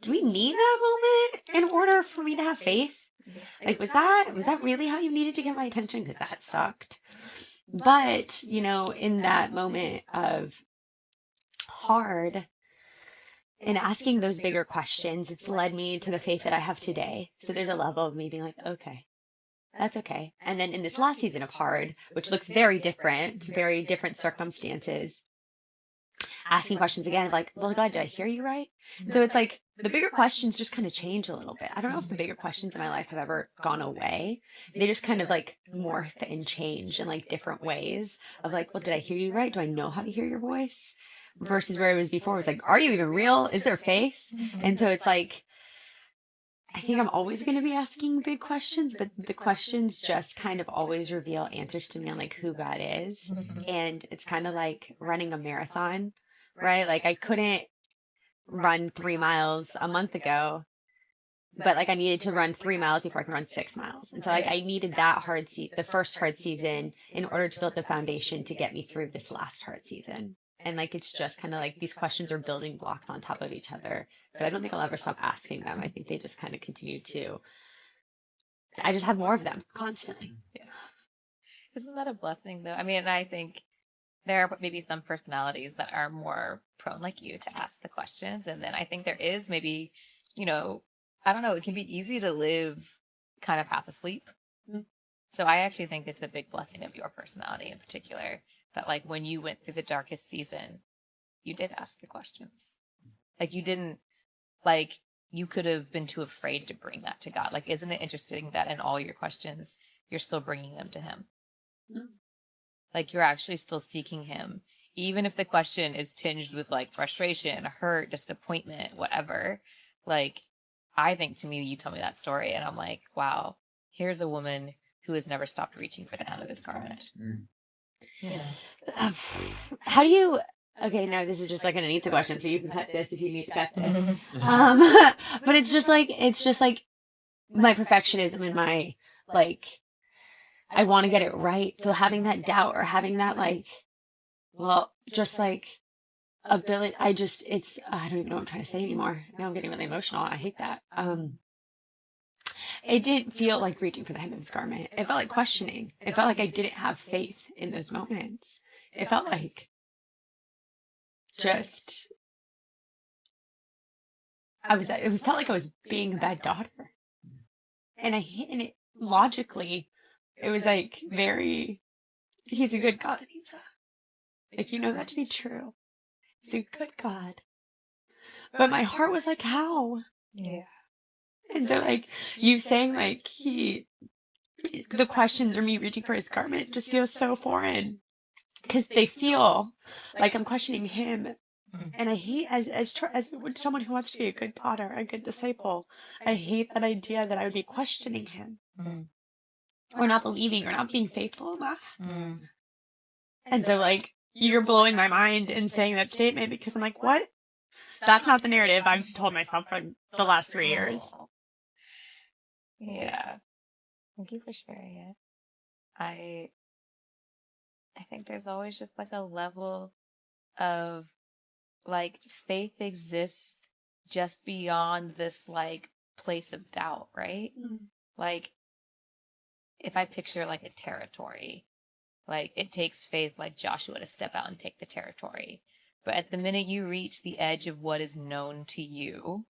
do we need that moment in order for me to have faith? Was that really how you needed to get my attention? Because that sucked. But, in that moment of hard and asking those bigger questions, it's led me to the faith that I have today. So there's a level of me being okay, that's okay. And then in this last season of hard, which looks very different circumstances, asking questions again of well, God, did I hear you right? So it's the bigger questions just kind of change a little bit. I don't know if the bigger questions in my life have ever gone away. They just kind of morph and change in different ways of well, did I hear you right? Do I know how to hear your voice? versus where it was before. It was like, are you even real? Is there faith? And so it's like, I think I'm always going to be asking big questions, but the questions just kind of always reveal answers to me on like who God is. And it's kind of like running a marathon, right? Like I couldn't run 3 miles a month ago, but like I needed to run 3 miles before I can run 6 miles. And so like I needed that the first hard season in order to build the foundation to get me through this last hard season. And like, it's just kind of like these questions are building blocks on top of each other, but I don't think I'll ever stop asking them. I think they just kind of continue to, I just have more of them constantly. Yeah. Isn't that a blessing though? I mean, I think there are maybe some personalities that are more prone like you to ask the questions. And then I think there is maybe, you know, I don't know, it can be easy to live kind of half asleep. So I actually think it's a big blessing of your personality in particular. That like when you went through the darkest season, you did ask the questions. Like you didn't, like you could have been too afraid to bring that to God. Like, isn't it interesting that in all your questions, you're still bringing them to him? Like you're actually still seeking him. Even if the question is tinged with like frustration, hurt, disappointment, whatever. Like I think to me, you tell me that story and I'm like, wow, here's a woman who has never stopped reaching for the hem of his garment. Yeah. How do you, okay, no, this is just like an Anitza question, so you can cut this if you need to cut this. But it's just like my perfectionism and my, like, I want to get it right. So having that doubt or having that, like, well, just like ability, I don't even know what I'm trying to say anymore. Now I'm getting really emotional. I hate that. It didn't feel like reaching for the hem of his garment. It felt like questioning. It felt like I didn't have faith in those moments. It felt like it felt like I was being a bad daughter. And it logically, it was like he's a good God, Anitza. Like, you know that to be true. He's a good God. But my heart was like, how? Yeah. And so, like, you saying, like, the questions or me reaching for his garment just feels so foreign. Because they feel like I'm questioning him. And I hate, as someone who wants to be a good daughter, a good disciple, I hate that idea that I would be questioning him. Or not believing, or not being faithful enough. And so, like, you're blowing my mind in saying that statement because I'm like, what? That's not the narrative I've told myself for the last 3 years. Yeah. Thank you for sharing it. I think there's always just like a level of like faith exists just beyond this like place of doubt, right? Like if I picture like a territory, like it takes faith like Joshua to step out and take the territory. But at the minute you reach the edge of what is known to you,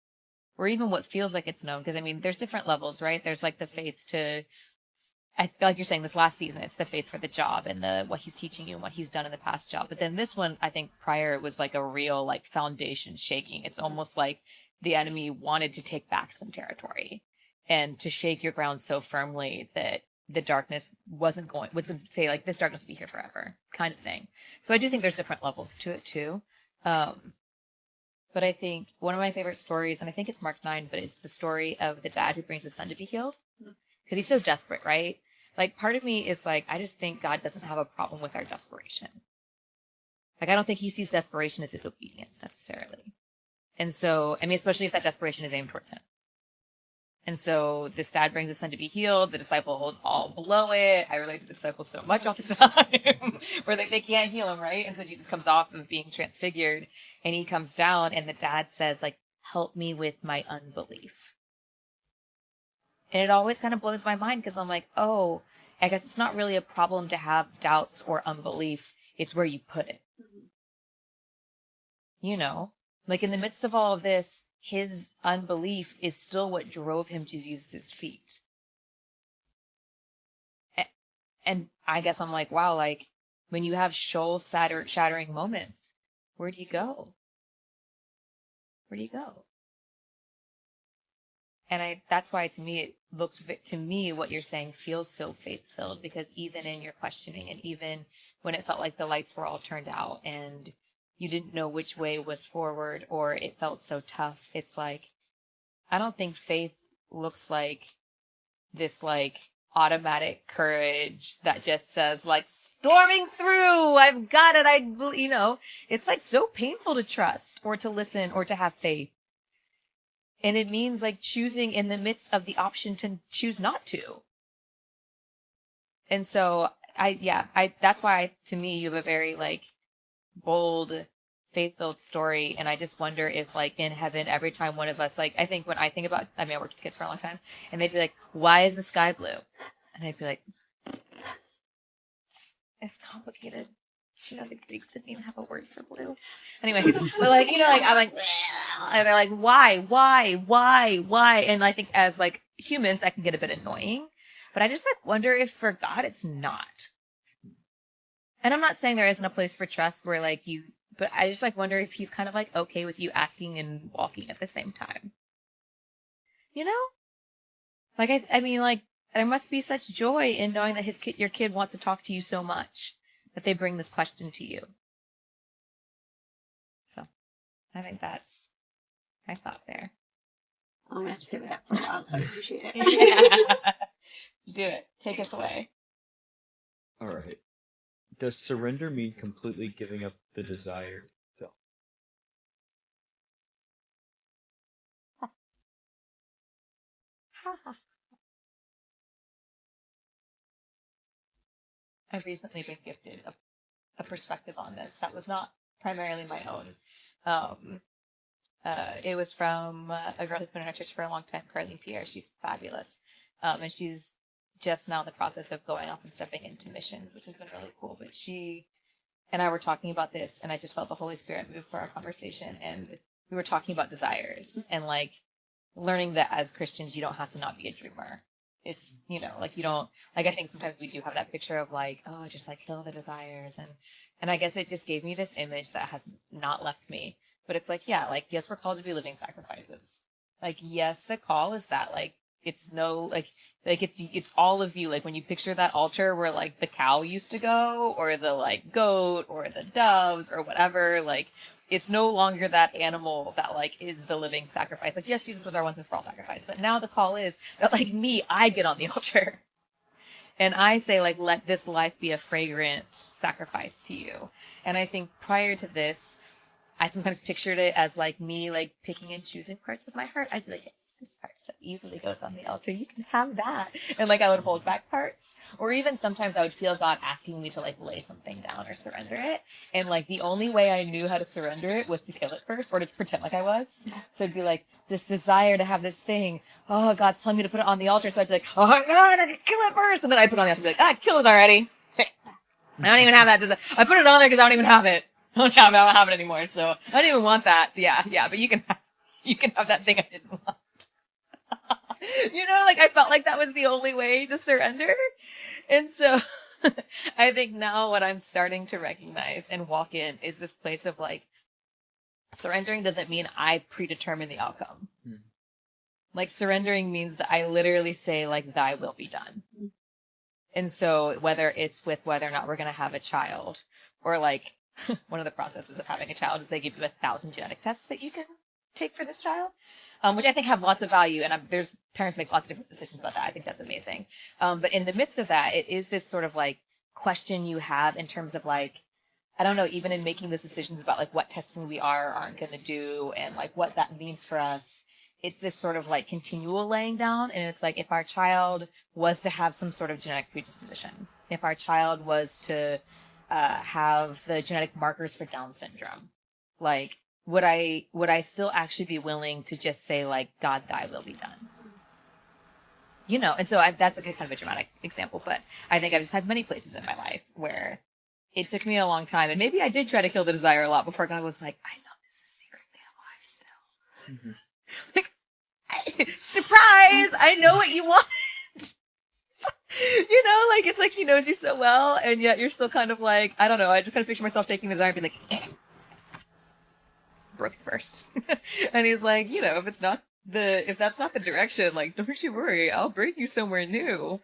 or even what feels like it's known, because I mean, there's different levels, right? There's like the faith to, I feel like you're saying this last season, it's the faith for the job and what he's teaching you and what he's done in the past job. But then this one, I think prior it was like a real like foundation shaking. It's almost like the enemy wanted to take back some territory and to shake your ground so firmly that the darkness would say like this darkness will be here forever kind of thing. So I do think there's different levels to it too. But I think one of my favorite stories, and I think it's Mark 9, but it's the story of the dad who brings his son to be healed. Because he's so desperate, right? Like, part of me is like, I just think God doesn't have a problem with our desperation. Like, I don't think he sees desperation as disobedience necessarily. And so, I mean, especially if that desperation is aimed towards him. And so this dad brings his son to be healed. The disciples all blow it. I relate to disciples so much all the time where they can't heal him, right? And so Jesus comes off of being transfigured and he comes down and the dad says, like, help me with my unbelief. And it always kind of blows my mind because I'm like, oh, I guess it's not really a problem to have doubts or unbelief. It's where you put it. You know, like in the midst of all of this, his unbelief is still what drove him to Jesus' feet. And I guess I'm like, wow, like when you have soul shattering moments, where do you go? Where do you go? And that's why to me, what you're saying feels so faith-filled, because even in your questioning and even when it felt like the lights were all turned out and you didn't know which way was forward, or it felt so tough. It's like, I don't think faith looks like this like automatic courage that just says like storming through, I've got it. It's like so painful to trust or to listen or to have faith. And it means like choosing in the midst of the option to choose not to. And so that's why to me, you have a very like bold, faith-filled story. And I just wonder if like in heaven, every time one of us, like, I think when I think about, I worked with kids for a long time, and they'd be like, why is the sky blue? And I'd be like, it's complicated. The Greeks didn't even have a word for blue. Anyways, but like, I'm like, and they're like, why? And I think as like humans, that can get a bit annoying. But I just like wonder if for God it's not. And I'm not saying there isn't a place for trust where like but I just like wonder if he's kind of like okay with you asking and walking at the same time. Like I mean like there must be such joy in knowing that your kid wants to talk to you so much that they bring this question to you. So I think that's my thought there. I'm gonna have to sit with that for a while. I appreciate it. Do it. Take us away. All right. Does surrender mean completely giving up the desire? Phil? I've recently been gifted a perspective on this that was not primarily my own. It was from a girl who's been in our church for a long time, Carlene Pierre. She's fabulous. And she's just now in the process of going off and stepping into missions, which has been really cool. But she and I were talking about this, and I just felt the Holy Spirit move for our conversation. And we were talking about desires and like learning that as Christians, you don't have to not be a dreamer. It's, like you don't, like I think sometimes we do have that picture of like, oh, just like kill the desires. And I guess it just gave me this image that has not left me. But it's like, yeah, like, yes, we're called to be living sacrifices. Like, yes, the call is that, like, it's no, like it's all of you. Like when you picture that altar where like the cow used to go, or the like goat, or the doves, or whatever, like it's no longer that animal that like is the living sacrifice. Like yes, Jesus was our once and for all sacrifice, but now the call is that like I get on the altar, and I say like let this life be a fragrant sacrifice to you. And I think prior to this, I sometimes pictured it as like me like picking and choosing parts of my heart. I'd be like, yes, this part so easily goes on the altar. You can have that. And like I would hold back parts. Or even sometimes I would feel God asking me to like lay something down or surrender it. And like the only way I knew how to surrender it was to kill it first, or to pretend like I was. So it'd be like this desire to have this thing. Oh, God's telling me to put it on the altar. So I'd be like, oh my God, I can kill it first. And then I'd put it on the altar and be like, kill it already. I don't even have that desire. I put it on there because I don't even have it. I don't have it anymore, so I don't even want that. Yeah, but you can have that thing I didn't want. Like I felt like that was the only way to surrender. And so I think now what I'm starting to recognize and walk in is this place of like, surrendering doesn't mean I predetermine the outcome. Like surrendering means that I literally say like, thy will be done. And so whether it's with whether or not we're going to have a child, or like, one of the processes of having a child is they give you 1,000 genetic tests that you can take for this child, which I think have lots of value. And there's parents make lots of different decisions about that. I think that's amazing. But in the midst of that, it is this sort of like question you have in terms of like, I don't know, even in making those decisions about like what testing we are or aren't going to do and like what that means for us. It's this sort of like continual laying down. And it's like, if our child was to have some sort of genetic predisposition, if our child was to have the genetic markers for Down syndrome, like would I still actually be willing to just say like, God, thy will be done? And so that's a kind of a dramatic example, but I think I've just had many places in my life where it took me a long time, and maybe I did try to kill the desire a lot before God was like, I know this is secretly alive still. Like, surprise! I know what you want. Like it's like he knows you so well, and yet you're still kind of like, I don't know, I just kind of picture myself taking the desire and being like, broke it first. And he's like, if that's not the direction, like, don't you worry, I'll bring you somewhere new.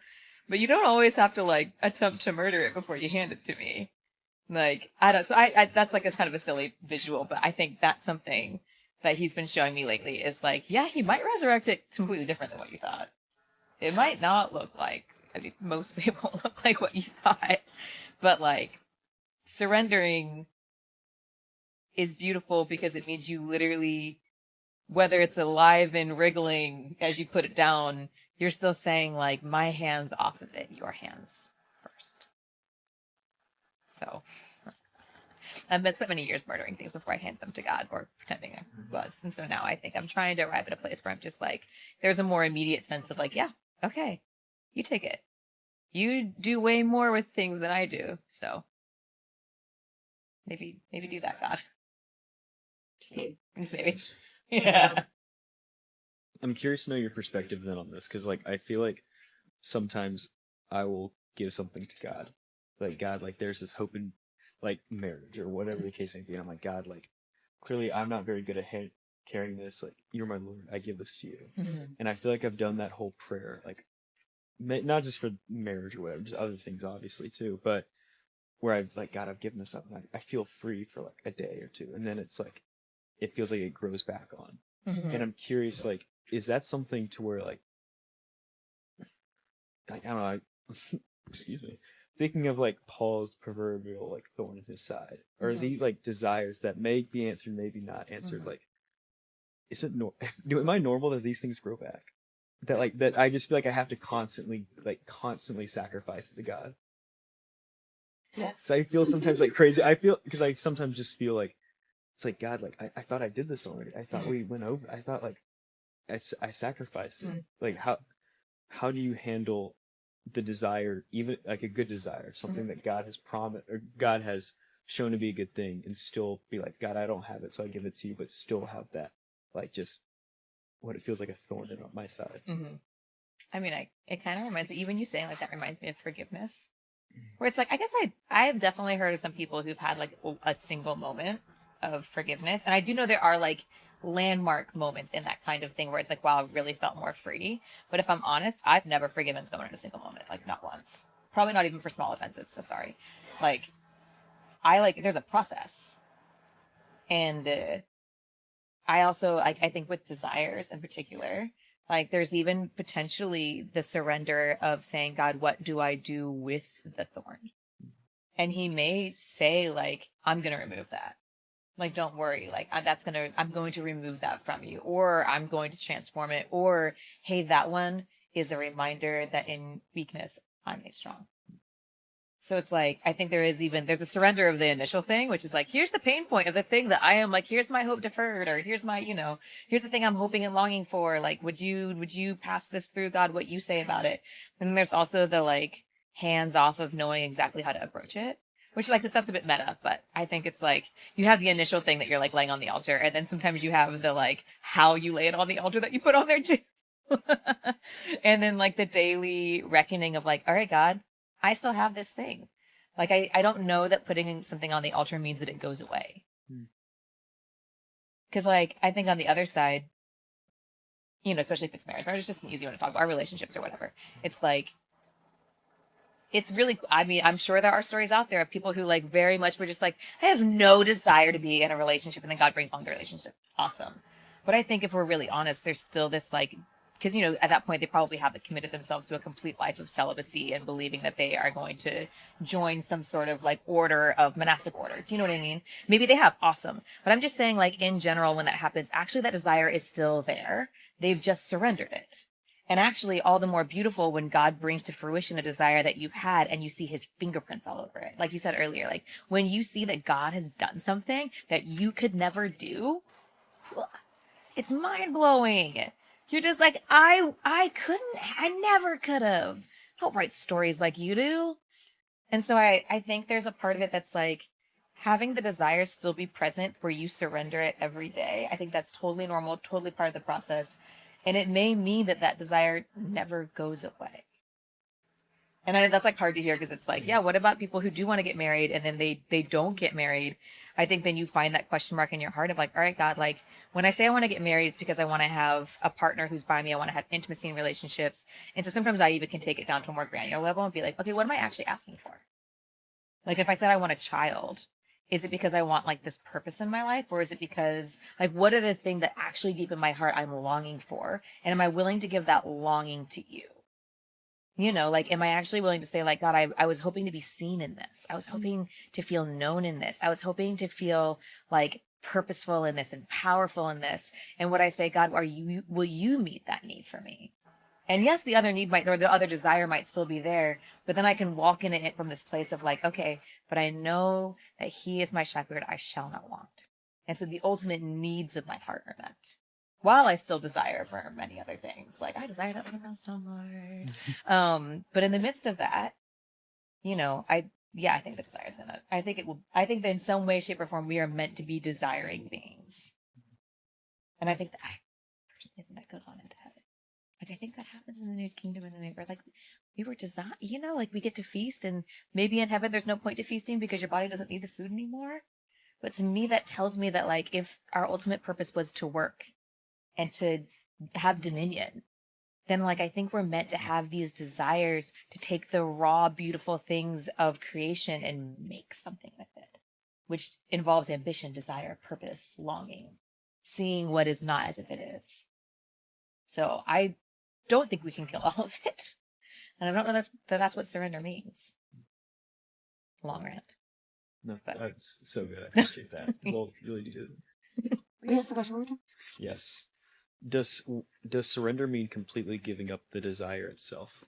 But you don't always have to like attempt to murder it before you hand it to me. Like, I don't, so I that's like, it's kind of a silly visual, but I think that's something that he's been showing me lately is like, yeah, he might resurrect it completely different than what you thought. It might not look like, I mean, mostly it won't look like what you thought, but like, surrendering is beautiful because it means you literally, whether it's alive and wriggling as you put it down, you're still saying like, my hand's off of it, your hands first. So, I've spent many years murdering things before I hand them to God, or pretending I was. And so now I think I'm trying to arrive at a place where I'm just like, there's a more immediate sense of like, yeah, okay, you take it. You do way more with things than I do. So maybe do that, God. Just maybe. Yeah. I'm curious to know your perspective then on this, because like I feel like sometimes I will give something to God, like God, like there's this hope in like marriage or whatever the case may be, and I'm like, God, like clearly I'm not very good at carrying this. Like you're my Lord, I give this to you, and I feel like I've done that whole prayer, like not just for marriage or whatever, just other things obviously too, but where I've like, God, I've given this up, and I feel free for like a day or two, and then it's like it feels like it grows back on, and I'm curious, like, is that something to where like I don't know, excuse me, thinking of like Paul's proverbial like thorn in his side, or these like desires that may be answered, maybe not answered, like, is it am I normal that these things grow back? That like that I just feel like I have to constantly sacrifice to God. Yes. So I feel sometimes like crazy. I feel because I sometimes just feel like it's like, God, like I thought I did this already. I thought we went over. I thought like I sacrificed it. Like how do you handle the desire, even like a good desire, something that God has promised or God has shown to be a good thing, and still be like, God, I don't have it, so I give it to you, but still have that like just what it feels like a thorn in my side. I mean, it kind of reminds me, even you saying like that reminds me of forgiveness, where it's like, I guess I've definitely heard of some people who've had like a single moment of forgiveness, and I do know there are like landmark moments in that kind of thing where it's like, wow, I really felt more free. But if I'm honest, I've never forgiven someone in a single moment, like not once, probably not even for small offenses. So sorry. Like there's a process, and I also I think with desires in particular, like there's even potentially the surrender of saying, God, what do I do with the thorn? And he may say like, I'm going to remove that. Like, don't worry. Like, I'm going to remove that from you, or I'm going to transform it, or, hey, that one is a reminder that in weakness, I'm made strong. So it's like, I think there's a surrender of the initial thing, which is like, here's the pain point of the thing that I am like, here's my hope deferred, or here's my, here's the thing I'm hoping and longing for. Like, would you pass this through, God, what you say about it? And then there's also the like hands off of knowing exactly how to approach it. Which, like, that's a bit meta, but I think it's like, you have the initial thing that you're, like, laying on the altar, and then sometimes you have the, like, how you lay it on the altar that you put on there, too. And then, like, the daily reckoning of, like, all right, God, I still have this thing. Like, I don't know that putting something on the altar means that it goes away. Because, like, I think on the other side, especially if it's marriage is just an easy one to talk about, our relationships or whatever. It's like, it's really, I mean, I'm sure there are stories out there of people who like very much were just like, I have no desire to be in a relationship, and then God brings along the relationship. Awesome. But I think if we're really honest, there's still this like, because, at that point they probably haven't committed themselves to a complete life of celibacy and believing that they are going to join some sort of like order of monastic order. Do you know what I mean? Maybe they have. Awesome. But I'm just saying, like, in general, when that happens, actually that desire is still there. They've just surrendered it. And actually, all the more beautiful when God brings to fruition a desire that you've had and you see his fingerprints all over it. Like you said earlier, like when you see that God has done something that you could never do, it's mind blowing. You're just like, I never could have. I don't write stories like you do. And so I think there's a part of it that's like having the desire still be present where you surrender it every day. I think that's totally normal, totally part of the process. And it may mean that desire never goes away. And I know that's like hard to hear because it's like, yeah, what about people who do want to get married and then they don't get married? I think then you find that question mark in your heart of like, all right, God, like when I say I want to get married, it's because I want to have a partner who's by me. I want to have intimacy in relationships. And so sometimes I even can take it down to a more granular level and be like, okay, what am I actually asking for? Like if I said I want a child, is it because I want like this purpose in my life, or is it because like what are the things that actually deep in my heart I'm longing for, and am I willing to give that longing to you? You know, like, am I actually willing to say, like, God, I was hoping to be seen in this. I was hoping to feel known in this. I was hoping to feel like purposeful in this and powerful in this. And what I say, God, will you meet that need for me? And yes, the other need might, or the other desire might still be there, but then I can walk in it from this place of like, okay, but I know that he is my shepherd. I shall not want. And so the ultimate needs of my heart are met. While I still desire for many other things, like I desire that little milestone, Lord. But in the midst of that, you know, I think the desire is gonna. I think that in some way, shape, or form, we are meant to be desiring beings, and I think that personally think that goes on into heaven. Like I think that happens in the new kingdom and the new earth. Like we were designed, you know, like we get to feast, and maybe in heaven there's no point to feasting because your body doesn't need the food anymore. But to me, that tells me that like if our ultimate purpose was to work and to have dominion, then like I think we're meant to have these desires to take the raw, beautiful things of creation and make something with it, which involves ambition, desire, purpose, longing, seeing what is not as if it is. So I don't think we can kill all of it. And I don't know that's what surrender means. Long rant. No, that's so good. I appreciate that. Well, really do. Yes, the question one more time? Yes. Does surrender mean completely giving up the desire itself?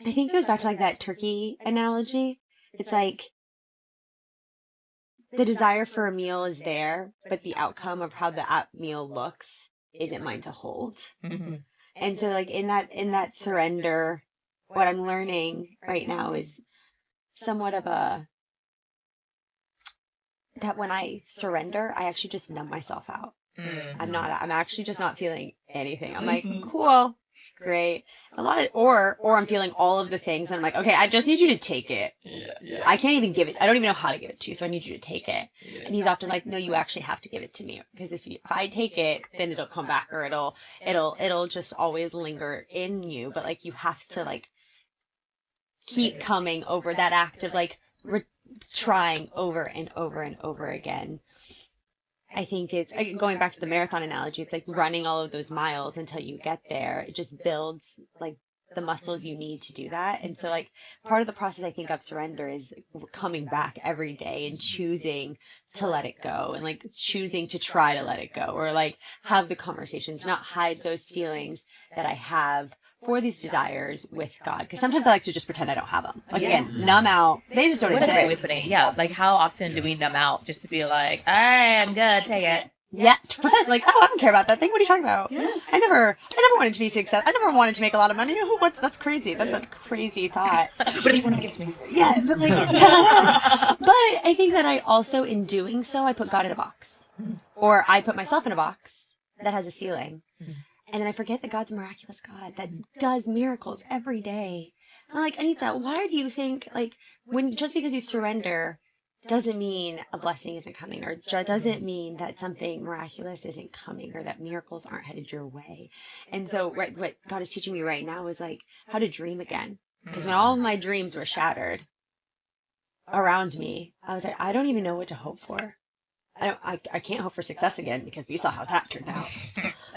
I think it goes back to like that turkey analogy. It's like the desire for a meal is there, but the outcome of how the meal looks isn't mine to hold. Mm-hmm. And so like in that surrender, what I'm learning right now is somewhat of that when I surrender, I actually just numb myself out. Mm-hmm. I'm actually just not feeling anything. I'm like, cool, great. Or I'm feeling all of the things and I'm like, okay, I just need you to take it. Yeah. I can't even give it. I don't even know how to give it to you, so I need you to take it. Yeah. And he's often like, no, you actually have to give it to me. Because if I take it, then it'll come back or it'll just always linger in you. But like, you have to like, keep coming over that act of like, trying over and over and over again. I think it's going back to the marathon analogy. It's like running all of those miles until you get there. It just builds like the muscles you need to do that. And so like part of the process I think of surrender is coming back every day and choosing to let it go and like choosing to try to let it go or like have the conversations, not hide those feelings that I have for these desires with God. Because sometimes I like to just pretend I don't have them. Like, again, numb out. They just don't What a great way of exist. putting it. Yeah, like how often do we numb out just to be like, all right, I'm good, take it. Yeah, precisely. Like, oh, I don't care about that thing. What are you talking about? Yes. I never wanted to be successful. I never wanted to make a lot of money. That's crazy. That's a crazy thought. What if you want to give it to me? Yeah, but like, but I think that I also, in doing so, I put God in a box. Or I put myself in a box that has a ceiling. And then I forget that God's a miraculous God that does miracles every day. And I'm like, Anitza, why do you think, like, just because you surrender doesn't mean a blessing isn't coming, or doesn't mean that something miraculous isn't coming, or that miracles aren't headed your way? And so what God is teaching me right now is, like, how to dream again. Because when all of my dreams were shattered around me, I was like, I don't even know what to hope for. I can't hope for success again because we saw how that turned out.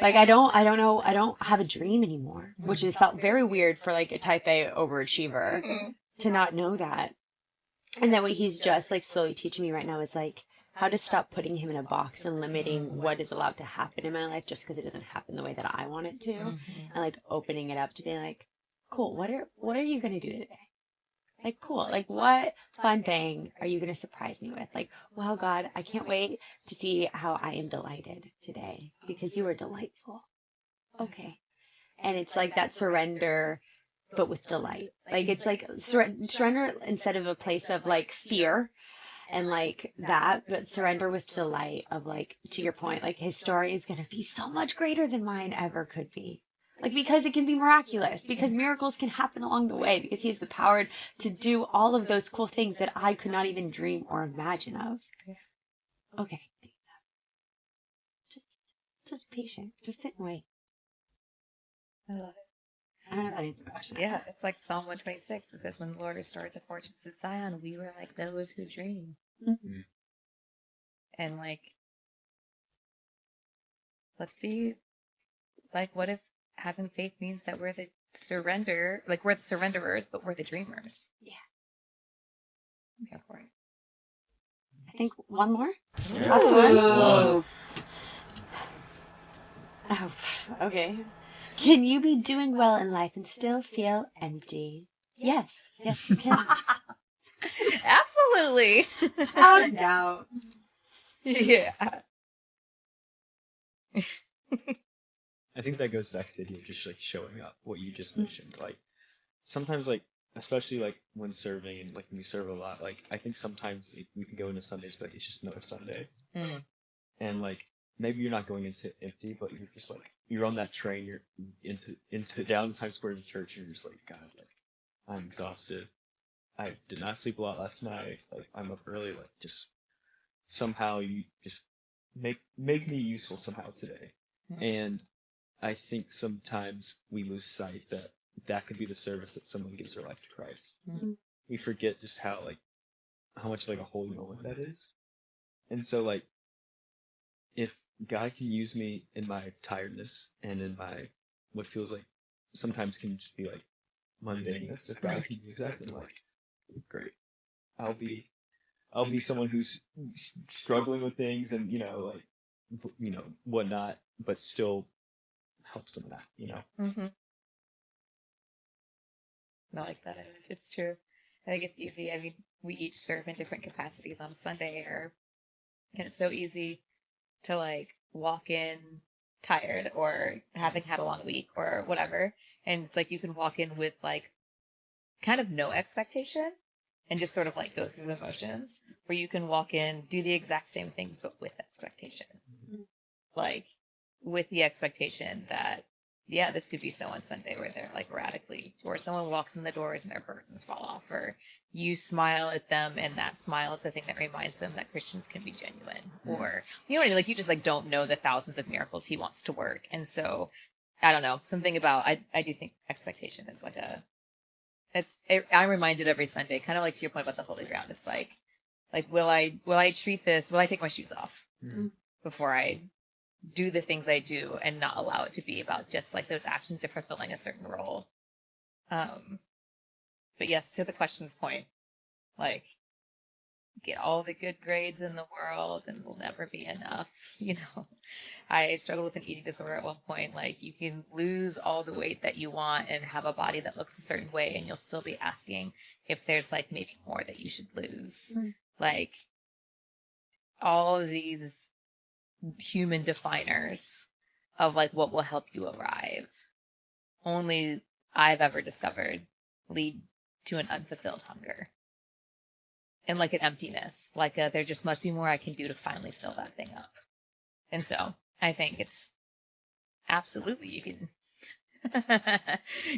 Like, I don't know. I don't have a dream anymore, which has felt very weird for like a type A overachiever to not know that. And then what he's just like slowly teaching me right now is like how to stop putting him in a box and limiting what is allowed to happen in my life just because it doesn't happen the way that I want it to. And like opening it up to be like, cool, what are you going to do today? Like, cool. Like, what fun thing are you going to surprise me with? Like, wow, God, I can't wait to see how I am delighted today because you are delightful. Okay. And it's like that surrender, but with delight. Like, it's like surrender instead of a place of like fear and like that, but surrender with delight of like, to your point, like his story is going to be so much greater than mine ever could be. Like, because it can be miraculous, because miracles can happen along the way, because he has the power to do all of those cool things that I could not even dream or imagine of. Okay. Just patient. Just sit and wait. I love it. I don't know if that answers the question. Yeah, it's like Psalm 126. It says, when the Lord restored the fortunes of Zion, we were like those who dream. Mm-hmm. And like, let's be like, what if having faith means that we're the surrenderers, but we're the dreamers? Yeah. I'm here for it. I think one more? Yeah. Oh, okay. Can you be doing well in life and still feel empty? Yes. Yes, you can. Absolutely. Without a doubt. Yeah. I think that goes back to the idea of just like showing up, what you just mentioned. Like sometimes, like especially like when serving and like when you serve a lot, like I think sometimes we can go into Sundays, but it's just another Sunday, and like maybe you're not going into empty, but you're just like you're on that train, you're into down Times Square to church, and you're just like, God, like I'm exhausted. I did not sleep a lot last night. Like I'm up early. Like just somehow you just make me useful somehow today. And I think sometimes we lose sight that could be the service that someone gives their life to Christ. Mm-hmm. We forget just how much like a holy moment that is. And so like if God can use me in my tiredness and in my what feels like sometimes can just be like mundaneness, if God can use that, then like great. I'll be someone who's struggling with things and whatnot, but still helps them out, Mm-hmm. I like that. It's true. I think it's easy. I mean, we each serve in different capacities on Sunday, and it's so easy to like walk in tired or having had a long week or whatever, and it's like you can walk in with like kind of no expectation and just sort of like go through the motions, or you can walk in, do the exact same things but with expectation. Like with the expectation that, yeah, this could be someone Sunday where they're like radically, or someone walks in the doors and their burdens fall off, or you smile at them and that smile is the thing that reminds them that Christians can be genuine, or, you know what I mean? Like you just like don't know the thousands of miracles he wants to work. And so, I don't know, something about, I do think expectation is like I'm reminded every Sunday, kind of like to your point about the holy ground. It's like, will I treat this, will I take my shoes off before I do the things I do and not allow it to be about just like those actions of fulfilling a certain role. But yes, to the question's point, like get all the good grades in the world and will never be enough. I struggled with an eating disorder at one point. Like you can lose all the weight that you want and have a body that looks a certain way, and you'll still be asking if there's like maybe more that you should lose. Like all of these human definers of like what will help you arrive, only I've ever discovered, lead to an unfulfilled hunger and like an emptiness, like there just must be more I can do to finally fill that thing up. And so I think it's absolutely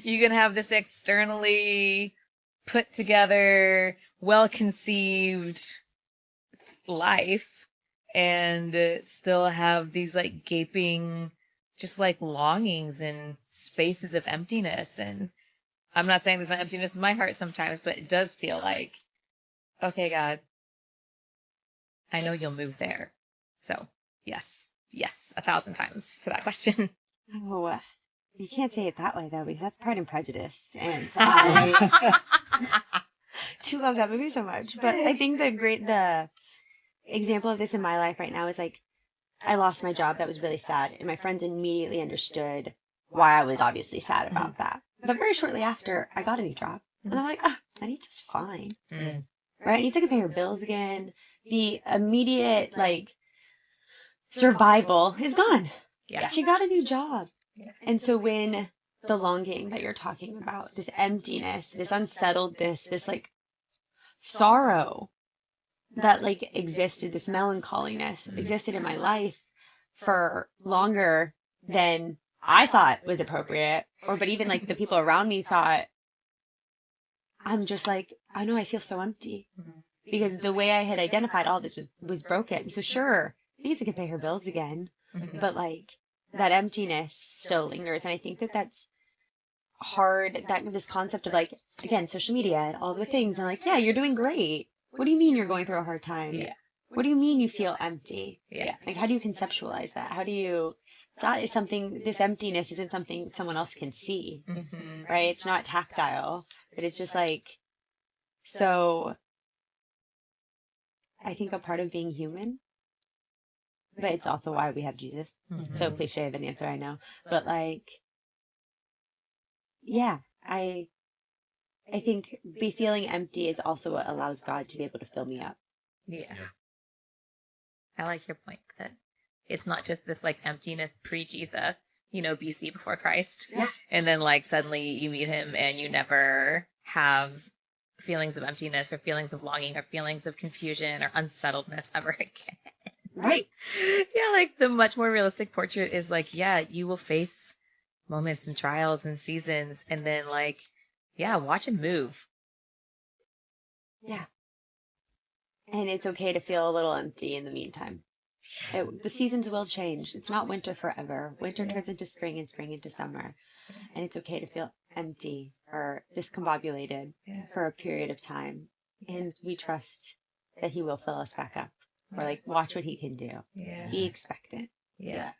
you can have this externally put together, well conceived life and still have these like gaping, just like longings and spaces of emptiness. And I'm not saying there's not emptiness in my heart sometimes, but it does feel like, okay, God, I know you'll move there. So yes, 1,000 times for that question. Oh, you can't say it that way though, because that's Pride and Prejudice, and I do love that movie so much. But I think the example of this in my life right now is like I lost my job. That was really sad, and my friends immediately understood why I was obviously sad about that. But very shortly after, I got a new job, and I'm like, Anitza's fine, right? Anitza can pay her bills again. The immediate like survival is gone. Yeah, she got a new job, and so when the longing that you're talking about, this emptiness, this unsettledness, this like sorrow that like existed, this melancholiness existed in my life for longer than I thought was appropriate, but even like the people around me thought, I'm just like, I know I feel so empty because the way I had identified all this was broken. So sure, Anitza can pay her bills again, but like that emptiness still lingers. And I think that's hard, this concept of like, again, social media and all the things. And like, yeah, you're doing great. What do you mean you're going through a hard time? Yeah. What do you mean you feel empty? Yeah. Like, how do you conceptualize that? How do you, it's something, this emptiness isn't something someone else can see, Mm-hmm. right? It's not tactile, but it's just like, so I think a part of being human, but it's also why we have Jesus. Mm-hmm. So cliche of an answer, I know. But like, yeah, I think feeling empty is also what allows God to be able to fill me up. Yeah. I like your point that it's not just this like emptiness pre-Jesus, BC before Christ. Yeah. And then like suddenly you meet him and you never have feelings of emptiness or feelings of longing or feelings of confusion or unsettledness ever again. Right. Yeah, like the much more realistic portrait is like, yeah, you will face moments and trials and seasons and then like, yeah, watch him move. Yeah. And it's okay to feel a little empty in the meantime. The seasons will change. It's not winter forever. Winter turns into spring and spring into summer. And it's okay to feel empty or discombobulated for a period of time. And we trust that he will fill us back up. Or like, watch what he can do. Yeah. Be expectant. Yeah.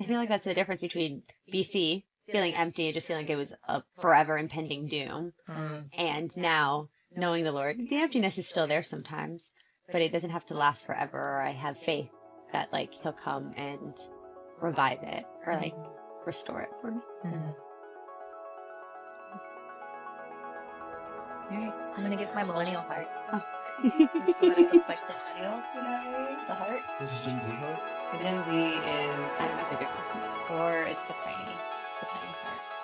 I feel like that's the difference between BC, feeling empty and just feeling like it was a forever impending doom, and now knowing the Lord. The emptiness is still there sometimes, but it doesn't have to last forever, or I have faith that like he'll come and revive it or like restore it for me. All right, I'm gonna give my millennial heart. Oh. This is what it looks like for millennials today. The heart. This is Gen Z heart? The Gen Z is I don't know the difference. or it's the tiny heart.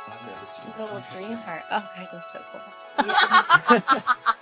I've never seen It's it. the little green heart. Oh, guys, I'm so cool.